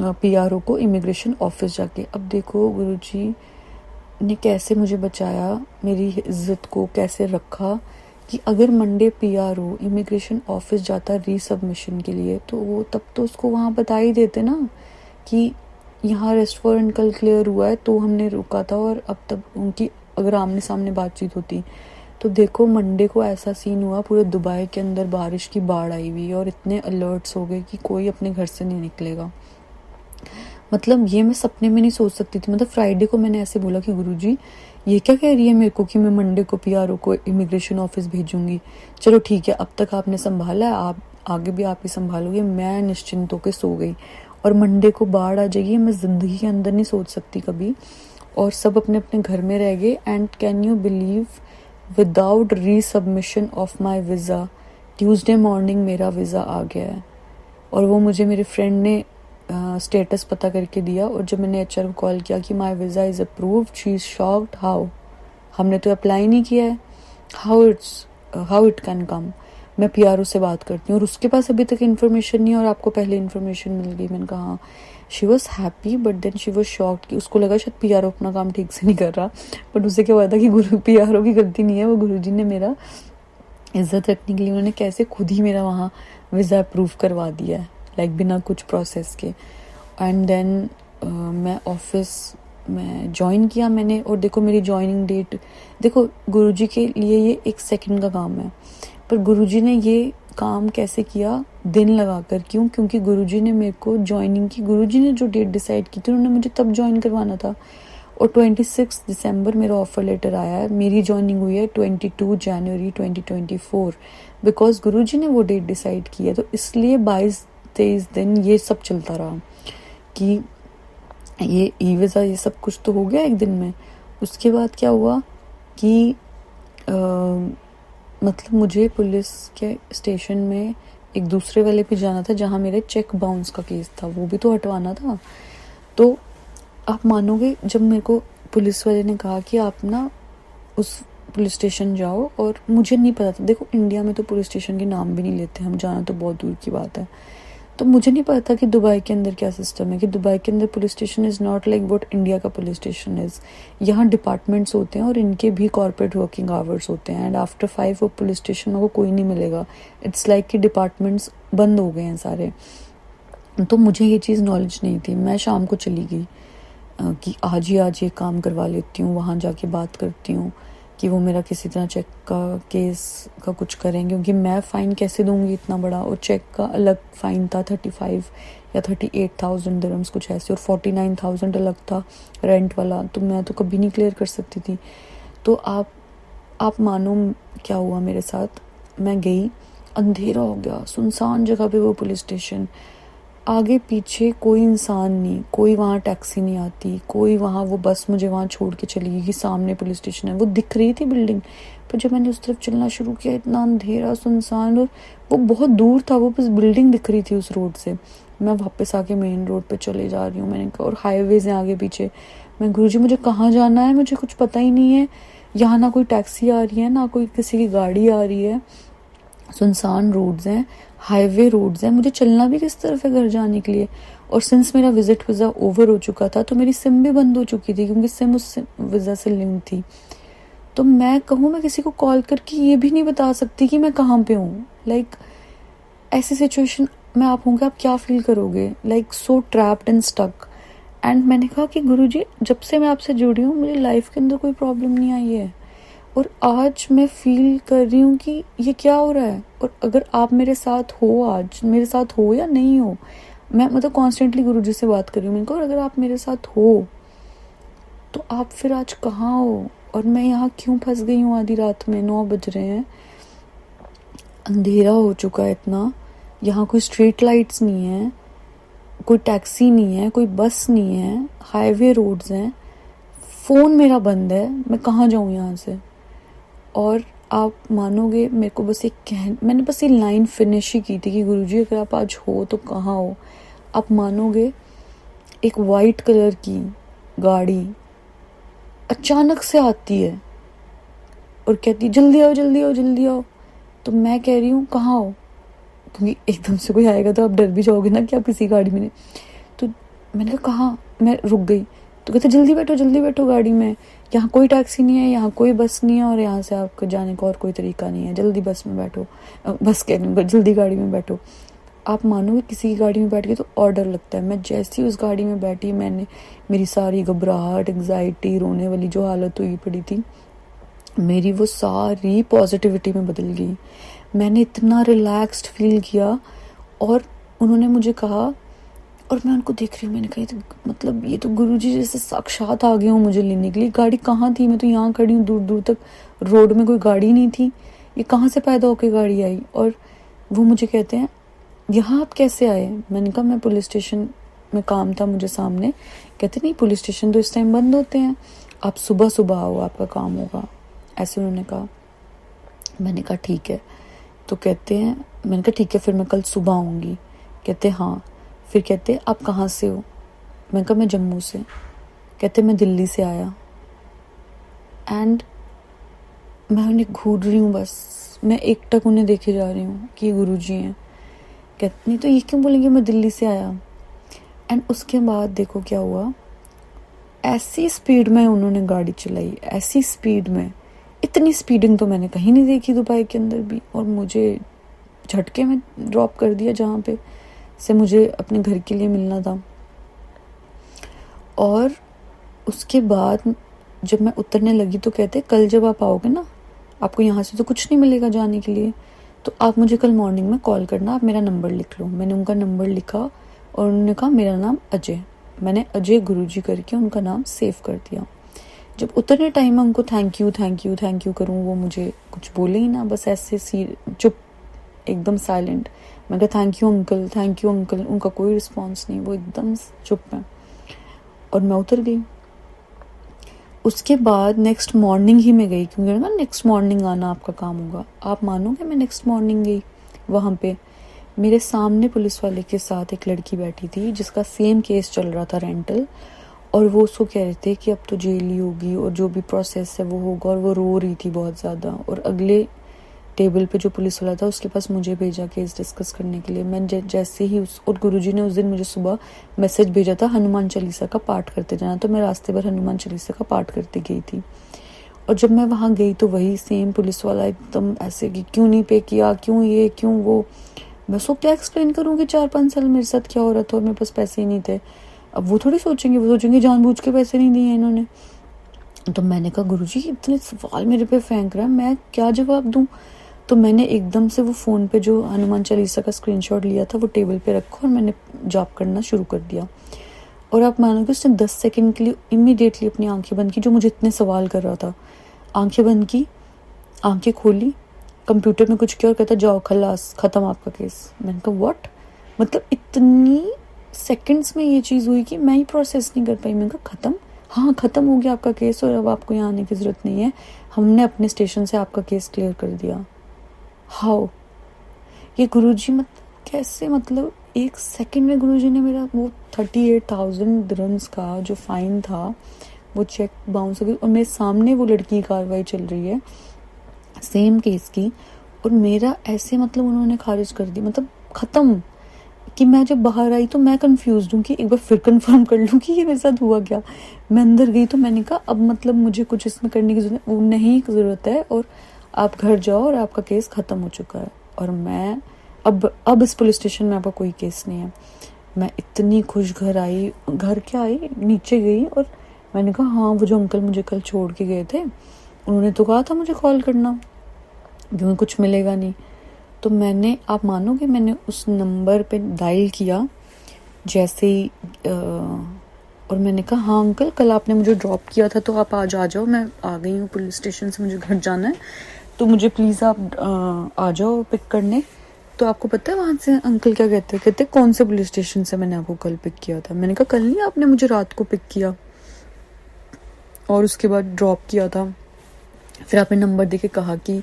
पीआरओ को इमिग्रेशन ऑफिस जाके। अब देखो गुरुजी ने कैसे मुझे बचाया, मेरी इज्जत को कैसे रखा कि अगर मंडे पीआरओ इमिग्रेशन ऑफिस जाता रीसबमिशन के लिए तो वो तब तो उसको वहाँ बता ही देते ना कि यहाँ अरेस्ट वारंट कल क्लियर हुआ है तो हमने रुका था, और अब तब उनकी अगर आमने सामने बातचीत होती। तो देखो मंडे को ऐसा सीन हुआ, पूरे दुबई के अंदर बारिश की बाढ़ आई हुई और इतने अलर्ट्स हो गए कि कोई अपने घर से नहीं निकलेगा। मतलब ये मैं सपने में नहीं सोच सकती थी। मतलब फ्राइडे को मैंने ऐसे बोला कि गुरुजी ये क्या कह रही है मेरे को कि मैं मंडे को पीआरओ को इमिग्रेशन ऑफिस भेजूंगी। चलो ठीक है अब तक आपने संभाला है, आप आगे भी आप ही संभालोगे। मैं निश्चिंत होकर सो गई और मंडे को बाढ़ आ जाएगी, मैं जिंदगी के अंदर नहीं सोच सकती कभी। और सब अपने अपने घर में रह गए। And can you believe without resubmission of my visa Tuesday morning मेरा वीज़ा आ गया है। और वो मुझे मेरे फ्रेंड ने स्टेटस पता करके दिया। और जब मैंने एचआर को कॉल किया कि माई visa is approved, she is shocked, how, हमने तो अप्लाई नहीं किया है, हाउ इट कैन कम। मैं पीआरओ से बात करती हूँ और उसके पास अभी तक इन्फॉर्मेशन नहीं है और आपको पहले इन्फॉर्मेशन मिल गई। मैंने कहा हाँ। She was happy but then she was shocked कि उसको लगा शायद पीआरओ अपना काम ठीक से नहीं कर रहा, बट उससे क्या हुआ था कि गुरु पीआरओ की गलती नहीं है, वो गुरुजी ने मेरा इज्जत रखने के लिए उन्होंने कैसे खुद ही मेरा वहाँ वीज़ा अप्रूव करवा दिया है, लाइक बिना कुछ प्रोसेस के। एंड देन मैं ऑफिस में ज्वाइन किया मैंने, और देखो मेरी ज्वाइनिंग डेट, देखो गुरुजी के लिए ये 1 सेकंड का काम है, पर गुरुजी ने ये काम कैसे किया दिन लगाकर। क्यों? क्योंकि गुरुजी ने मेरे को ज्वाइनिंग की, गुरुजी ने जो डेट डिसाइड की थी उन्होंने मुझे तब ज्वाइन करवाना था, और 26 दिसंबर मेरा ऑफर लेटर आया है। मेरी ज्वाइनिंग हुई है 22 जनवरी 2024, बिकॉज गुरुजी ने वो डेट डिसाइड की है। तो इसलिए 22-23 दिन ये सब चलता रहा कि ये ई वीज़ा ये सब कुछ तो हो गया एक दिन में। उसके बाद क्या हुआ कि मतलब मुझे पुलिस के स्टेशन में एक दूसरे वाले पे जाना था जहाँ मेरे चेक बाउंस का केस था, वो भी तो हटवाना था। तो आप मानोगे, जब मेरे को पुलिस वाले ने कहा कि आप ना उस पुलिस स्टेशन जाओ, और मुझे नहीं पता था, देखो इंडिया में तो पुलिस स्टेशन के नाम भी नहीं लेते हम, जाना तो बहुत दूर की बात है। तो मुझे नहीं पता था कि दुबई के अंदर क्या सिस्टम है, कि दुबई के अंदर police station is not like what India का पुलिस स्टेशन इज़। यहाँ डिपार्टमेंट्स होते हैं और इनके भी कॉर्पोरेट वर्किंग आवर्स होते हैं, एंड आफ्टर 5 वो पुलिस स्टेशन में को कोई नहीं मिलेगा। इट्स लाइक कि डिपार्टमेंट्स बंद हो गए हैं सारे। तो मुझे ये चीज़ नॉलेज नहीं थी। मैं शाम को चली गई कि आज ये काम करवा लेती हूँ, वहाँ जाके बात करती हूँ कि वो मेरा किसी तरह चेक का केस का कुछ करेंगे, क्योंकि मैं फ़ाइन कैसे दूंगी इतना बड़ा, और चेक का अलग फ़ाइन था 35 या 38,000 दिरहम्स कुछ ऐसे, और 49,000 अलग था रेंट वाला, तो मैं तो कभी नहीं क्लियर कर सकती थी। तो आप मानो क्या हुआ मेरे साथ। मैं गई, अंधेरा हो गया, सुनसान जगह पे वो पुलिस स्टेशन, आगे पीछे कोई इंसान नहीं, कोई वहाँ टैक्सी नहीं आती, कोई वहाँ, वो बस मुझे वहाँ छोड़ के चली गई कि सामने पुलिस स्टेशन है। वो दिख रही थी बिल्डिंग, पर जब मैंने उस तरफ चलना शुरू किया इतना अंधेरा सुनसान, और वो बहुत दूर था, वो बस बिल्डिंग दिख रही थी उस रोड से। मैं वापस आके मेन रोड पे चले जा रही हूँ, मैंने कहा, और हाईवेज हैं आगे पीछे। मैं, गुरुजी मुझे कहाँ जाना है, मुझे कुछ पता ही नहीं है, यहाँ ना कोई टैक्सी आ रही है ना कोई किसी की गाड़ी आ रही है, सुनसान रोड्स हैं, हाईवे रोड्स हैं, मुझे चलना भी किस तरफ है घर जाने के लिए। और सिंस मेरा विजिट वीज़ा ओवर हो चुका था तो मेरी सिम भी बंद हो चुकी थी, क्योंकि सिम उस वीज़ा से लिंक थी। तो मैं कहूँ, मैं किसी को कॉल करके ये भी नहीं बता सकती कि मैं कहाँ पे हूँ। लाइक ऐसी सिचुएशन में आप होंगे, आप क्या फील करोगे, like so trapped and stuck. And मैंने कहा कि गुरुजी, जब से मैं आपसे जुड़ी हूँ मुझे लाइफ के अंदर कोई प्रॉब्लम नहीं आई है, और आज मैं फील कर रही हूँ कि ये क्या हो रहा है। और अगर आप मेरे साथ हो, आज मेरे साथ हो या नहीं हो, मैं मतलब कॉन्स्टेंटली गुरुजी से बात कर रही हूँ, मैंने कहा, और अगर आप मेरे साथ हो तो आप फिर आज कहाँ हो, और मैं यहाँ क्यों फंस गई हूँ आधी रात में, 9 बज रहे हैं, अंधेरा हो चुका है इतना, यहाँ कोई स्ट्रीट लाइट्स नहीं है, कोई टैक्सी नहीं है, कोई बस नहीं है, हाईवे रोड्स हैं, फ़ोन मेरा बंद है, मैं कहाँ जाऊँ यहाँ से। और आप मानोगे, मेरे को बस मैंने बस ये लाइन फिनिश ही की थी कि गुरुजी अगर आप आज हो तो कहाँ हो। आप मानोगे, एक वाइट कलर की गाड़ी अचानक से आती है और कहती जल्दी आओ जल्दी आओ जल्दी आओ। तो मैं कह रही हूँ कहाँ हो, क्योंकि एकदम से कोई आएगा तो आप डर भी जाओगे ना कि आप किसी गाड़ी में नहीं। तो मैंने कहा कहाँ, मैं रुक गई। तो कहते जल्दी बैठो गाड़ी में, यहाँ कोई टैक्सी नहीं है, यहाँ कोई बस नहीं है, और यहाँ से आपको जाने का और कोई तरीका नहीं है, जल्दी बस में बैठो, बस कह जल्दी गाड़ी में बैठो। आप मानोगे, किसी की गाड़ी में बैठ गए तो और डर लगता है। मैं जैसे ही उस गाड़ी में बैठी, मेरी सारी घबराहट, एंग्जाइटी, रोने वाली जो हालत हुई पड़ी थी, मेरी वो सारी पॉजिटिविटी में बदल गई। मैंने इतना रिलैक्स्ड फील किया, और उन्होंने मुझे कहा, और मैं उनको देख रही हूँ, मैंने कहा मतलब ये तो गुरुजी जैसे साक्षात आ गए हो मुझे लेने के लिए। गाड़ी कहाँ थी, मैं तो यहाँ खड़ी हूँ, दूर दूर तक रोड में कोई गाड़ी नहीं थी, ये कहाँ से पैदा होकर गाड़ी आई। और वो मुझे कहते हैं यहाँ आप कैसे आए। मैंने कहा मैं पुलिस स्टेशन में काम था मुझे सामने। कहते नहीं, पुलिस स्टेशन तो इस टाइम बंद होते हैं, आप सुबह सुबह आओ, आपका काम होगा, ऐसे उन्होंने कहा। मैंने कहा ठीक है। तो कहते हैं, मैंने कहा ठीक है, फिर मैं कल सुबह आऊँगी। कहते हाँ। फिर कहते आप कहाँ से हो। मैंने कहा मैं जम्मू से। कहते मैं दिल्ली से आया। एंड मैं उन्हें घूर रही हूँ, बस मैं एकटक उन्हें देखे जा रही हूँ कि गुरुजी हैं। कहते नहीं तो ये क्यों बोलेंगे मैं दिल्ली से आया। एंड उसके बाद देखो क्या हुआ, ऐसी स्पीड में उन्होंने गाड़ी चलाई, ऐसी स्पीड में, इतनी स्पीडिंग तो मैंने कहीं नहीं देखी दुबई के अंदर भी। और मुझे झटके में ड्रॉप कर दिया जहाँ पे से मुझे अपने घर के लिए मिलना था। और उसके बाद जब मैं उतरने लगी तो कहते कल जब आप आओगे ना, आपको यहाँ से तो कुछ नहीं मिलेगा जाने के लिए, तो आप मुझे कल मॉर्निंग में कॉल करना, आप मेरा नंबर लिख लो। मैंने उनका नंबर लिखा और उन्होंने कहा मेरा नाम अजय। मैंने अजय गुरुजी करके उनका नाम सेव कर दिया। जब उतरने टाइम में उनको थैंक यू करूँ, वो मुझे कुछ बोले ही ना, बस ऐसे चुप, एकदम साइलेंट। मैं कहा थैंक यू अंकल। उनका कोई रिस्पॉन्स नहीं, वो एकदम चुप है। और मैं उतर गई। उसके बाद नेक्स्ट मॉर्निंग ही मैं गई, क्योंकि ना नेक्स्ट मॉर्निंग आना आपका काम होगा। आप मानोगे मैं नेक्स्ट मॉर्निंग गई, वहाँ पे मेरे सामने पुलिस वाले के साथ एक लड़की बैठी थी जिसका सेम केस चल रहा था, रेंटल। और वो उसको कह रहे थे कि अब तो जेल ही होगी और जो भी प्रोसेस है वो होगा। और वो रो रही थी बहुत ज़्यादा। और अगले टेबल पे जो पुलिस वाला था उसके पास मुझे भेजा केस डिस्कस करने के लिए। मैं जैसे ही और गुरुजी ने उस दिन मुझे सुबह मैसेज भेजा था हनुमान चालीसा का पाठ करते जाना, तो मैं रास्ते भर हनुमान चालीसा का पाठ करते गई थी। और जब मैं वहाँ गई तो वही सेम पुलिस वाला एकदम ऐसे कि क्यों नहीं पे किया, क्यों ये क्यों वो। मैं उसको क्या एक्सप्लेन करूँ कि 4-5 साल मेरे साथ क्या हो रहा था और मेरे पास पैसे ही नहीं थे। अब वो थोड़ी सोचेंगे, वो सोचेंगे जानबूझ के पैसे नहीं दिए इन्होंने। तो मैंने कहा गुरुजी इतने सवाल मेरे पे फेंक रहा है, मैं क्या जवाब दूँ। तो मैंने एकदम से वो फ़ोन पे जो हनुमान चालीसा का स्क्रीनशॉट लिया था वो टेबल पे रखा और मैंने जाप करना शुरू कर दिया। और आप मानोगे उसने 10 सेकंड के लिए इमीडिएटली अपनी आंखें बंद की, जो मुझे इतने सवाल कर रहा था। आंखें बंद की, आंखें खोली, कंप्यूटर में कुछ किया और कहता जाओ खलास, ख़त्म आपका केस। मैंने कहा व्हाट, मतलब इतनी सेकंड्स में ये चीज़ हुई कि मैं ही प्रोसेस नहीं कर पाई। मैंने कहा ख़त्म, हाँ ख़त्म हो गया आपका केस और अब आपको यहाँ आने की ज़रूरत नहीं है, हमने अपने स्टेशन से आपका केस क्लियर कर दिया। हाउ, ये गुरुजी कैसे, मतलब 1 सेकंड में गुरुजी ने मेरा वो 38,000 दिरहम्स का जो फाइन था वो चेक बाउंस हो गई। और मेरे सामने वो लड़की की कार्रवाई चल रही है सेम केस की, और मेरा ऐसे मतलब उन्होंने खारिज कर दी, मतलब ख़त्म। कि मैं जब बाहर आई तो मैं कंफ्यूज हूँ कि एक बार फिर कंफर्म कर लूँ कि ये मेरे साथ हुआ क्या। मैं अंदर गई तो मैंने कहा अब मतलब मुझे कुछ इसमें करने की ज़रूरत है और आप घर जाओ और आपका केस ख़त्म हो चुका है। और मैं अब इस पुलिस स्टेशन में आपका कोई केस नहीं है। मैं इतनी खुश घर आई, घर क्या आई, नीचे गई और मैंने कहा हाँ वो जो अंकल मुझे कल छोड़ के गए थे उन्होंने तो कहा था मुझे कॉल करना क्योंकि कुछ मिलेगा नहीं। तो मैंने, आप मानोगे मैंने उस नंबर पे डायल किया जैसे ही और मैंने कहा हाँ अंकल कल आपने मुझे ड्रॉप किया था तो आप आज आ जाओ, मैं आ गई हूँ पुलिस स्टेशन से, मुझे घर जाना है तो मुझे प्लीज़ आप आ जाओ पिक करने। तो आपको पता है वहाँ से अंकल क्या कहते कौन से पुलिस स्टेशन से मैंने आपको कल पिक किया था। मैंने कहा कल नहीं, आपने मुझे रात को पिक किया और उसके बाद ड्रॉप किया था, फिर आपने नंबर देके कहा कि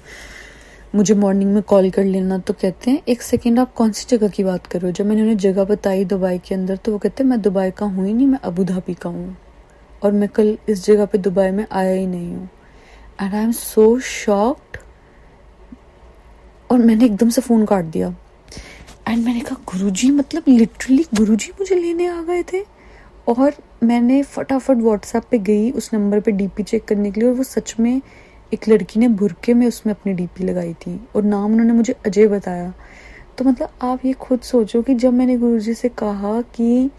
मुझे मॉर्निंग में कॉल कर लेना। तो कहते हैं 1 सेकेंड आप कौन सी जगह की बात कर रहे हो। जब मैंने उन्हें जगह बताई दुबई के अंदर तो वो कहते हैं मैं दुबई का हूँ ही नहीं, मैं अबू धाबी का हूँ और मैं कल इस जगह पे दुबई में आया ही नहीं हूँ। And I am so shocked. और मैंने एकदम से फ़ोन काट दिया एंड मैंने कहा गुरुजी, मतलब लिटरली गुरुजी मुझे लेने आ गए थे। और मैंने फटाफट व्हाट्सएप पे गई उस नंबर पे डीपी चेक करने के लिए और वो सच में एक लड़की ने बुरके में उसमें अपनी डीपी लगाई थी और नाम उन्होंने मुझे अजय बताया। तो मतलब आप ये खुद सोचो कि जब मैंने गुरुजी से कहा कि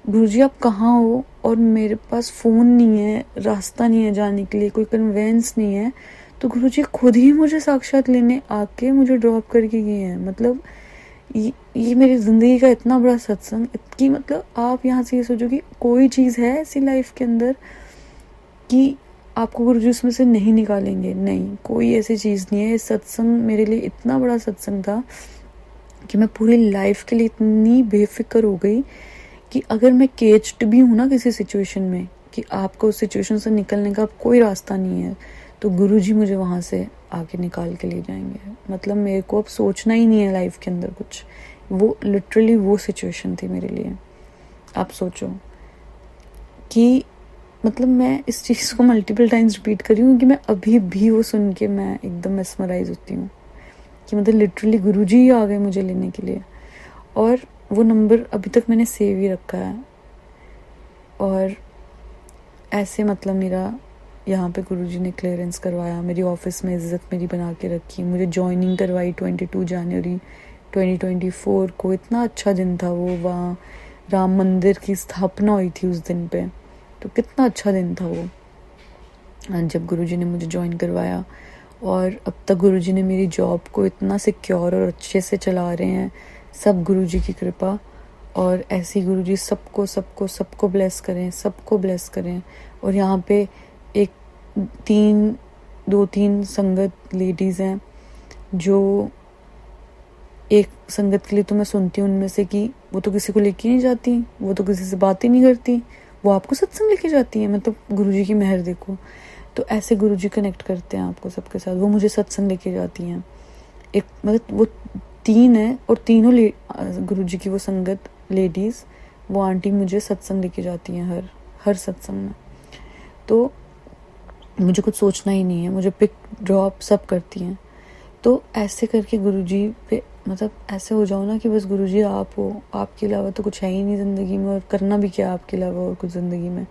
गुरुजी आप कहाँ हो और मेरे पास फ़ोन नहीं है, रास्ता नहीं है जाने के लिए, कोई कन्वेंस नहीं है, तो गुरुजी खुद ही मुझे साक्षात लेने आके मुझे ड्रॉप करके गए हैं। मतलब ये मेरी ज़िंदगी का इतना बड़ा सत्संग कि मतलब आप यहाँ से ये सोचो कि कोई चीज़ है ऐसी लाइफ के अंदर कि आपको गुरुजी उसमें से नहीं निकालेंगे, नहीं, कोई ऐसी चीज़ नहीं है। ये सत्संग मेरे लिए इतना बड़ा सत्संग था कि मैं पूरी लाइफ के लिए इतनी बेफिक्र हो गई कि अगर मैं केच्ड भी हूँ ना किसी सिचुएशन में कि आपको उस सिचुएशन से निकलने का कोई रास्ता नहीं है तो गुरुजी मुझे वहाँ से आके निकाल के ले जाएंगे। मतलब मेरे को अब सोचना ही नहीं है लाइफ के अंदर कुछ, वो लिटरली वो सिचुएशन थी मेरे लिए। आप सोचो कि मतलब मैं इस चीज़ को मल्टीपल टाइम्स रिपीट कर रही हूँ कि मैं अभी भी वो सुन के मैं एकदम मेस्मराइज होती हूँ कि मतलब लिटरली गुरुजी ही आ गए मुझे लेने के लिए। और वो नंबर अभी तक मैंने सेव ही रखा है। और ऐसे मतलब मेरा यहाँ पे गुरुजी ने क्लियरेंस करवाया, मेरी ऑफिस में इज्जत मेरी बना के रखी, मुझे जॉइनिंग करवाई 22 जनवरी 2024 को। इतना अच्छा दिन था वो, वहाँ राम मंदिर की स्थापना हुई थी उस दिन पे, तो कितना अच्छा दिन था वो जब गुरुजी ने मुझे ज्वाइन करवाया। और अब तक गुरुजी ने मेरी जॉब को इतना सिक्योर और अच्छे से चला रहे हैं, सब गुरुजी की कृपा। और ऐसी गुरुजी सबको सबको सबको ब्लेस करें, सबको ब्लेस करें। और यहाँ पे एक 2-3 संगत लेडीज़ हैं जो, एक संगत के लिए तो मैं सुनती हूँ उनमें से कि वो तो किसी को लेके नहीं जाती, वो तो किसी से बात ही नहीं करती, वो आपको सत्संग लेके जाती है। मतलब गुरुजी की मेहर देखो। तो ऐसे गुरुजी कनेक्ट करते हैं आपको सबके साथ, वो मुझे सत्संग लेके जाती हैं। एक मतलब वो 3 है और तीनों गुरुजी की वो संगत लेडीज़, वो आंटी मुझे सत्संग लेके जाती हैं हर सत्संग में। तो मुझे कुछ सोचना ही नहीं है, मुझे पिक ड्रॉप सब करती हैं। तो ऐसे करके गुरुजी पे मतलब ऐसे हो जाओ ना कि बस गुरुजी आप हो, आपके अलावा तो कुछ है ही नहीं ज़िंदगी में, और करना भी क्या आपके अलावा और कुछ ज़िंदगी में,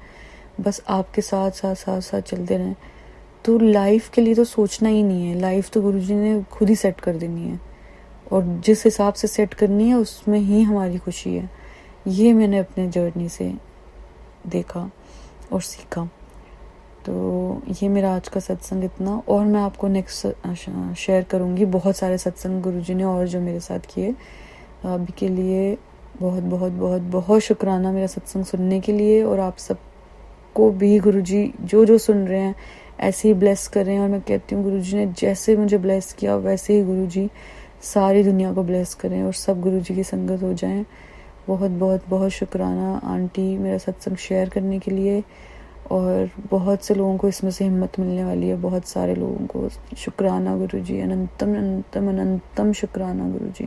बस आपके साथ साथ साथ साथ चलते रहें। तो लाइफ के लिए तो सोचना ही नहीं है, लाइफ तो गुरुजी ने खुद ही सेट कर देनी है, और जिस हिसाब से सेट करनी है उसमें ही हमारी खुशी है। ये मैंने अपने जर्नी से देखा और सीखा। तो ये मेरा आज का सत्संग इतना, और मैं आपको नेक्स्ट शेयर करूँगी बहुत सारे सत्संग गुरुजी ने और जो मेरे साथ किए। अभी के लिए बहुत बहुत बहुत बहुत शुक्राना मेरा सत्संग सुनने के लिए। और आप सबको भी गुरुजी जो जो सुन रहे हैं ऐसे ही ब्लेस करें। और मैं कहती हूँ गुरुजी ने जैसे मुझे ब्लेस किया वैसे ही गुरुजी सारी दुनिया को ब्लेस करें और सब गुरुजी की संगत हो जाएं। बहुत बहुत बहुत शुक्राना आंटी मेरा सत्संग शेयर करने के लिए। और बहुत से लोगों को इसमें से हिम्मत मिलने वाली है, बहुत सारे लोगों को। शुक्राना गुरुजी, अनंतम अनंतम अनंतम शुक्राना गुरुजी।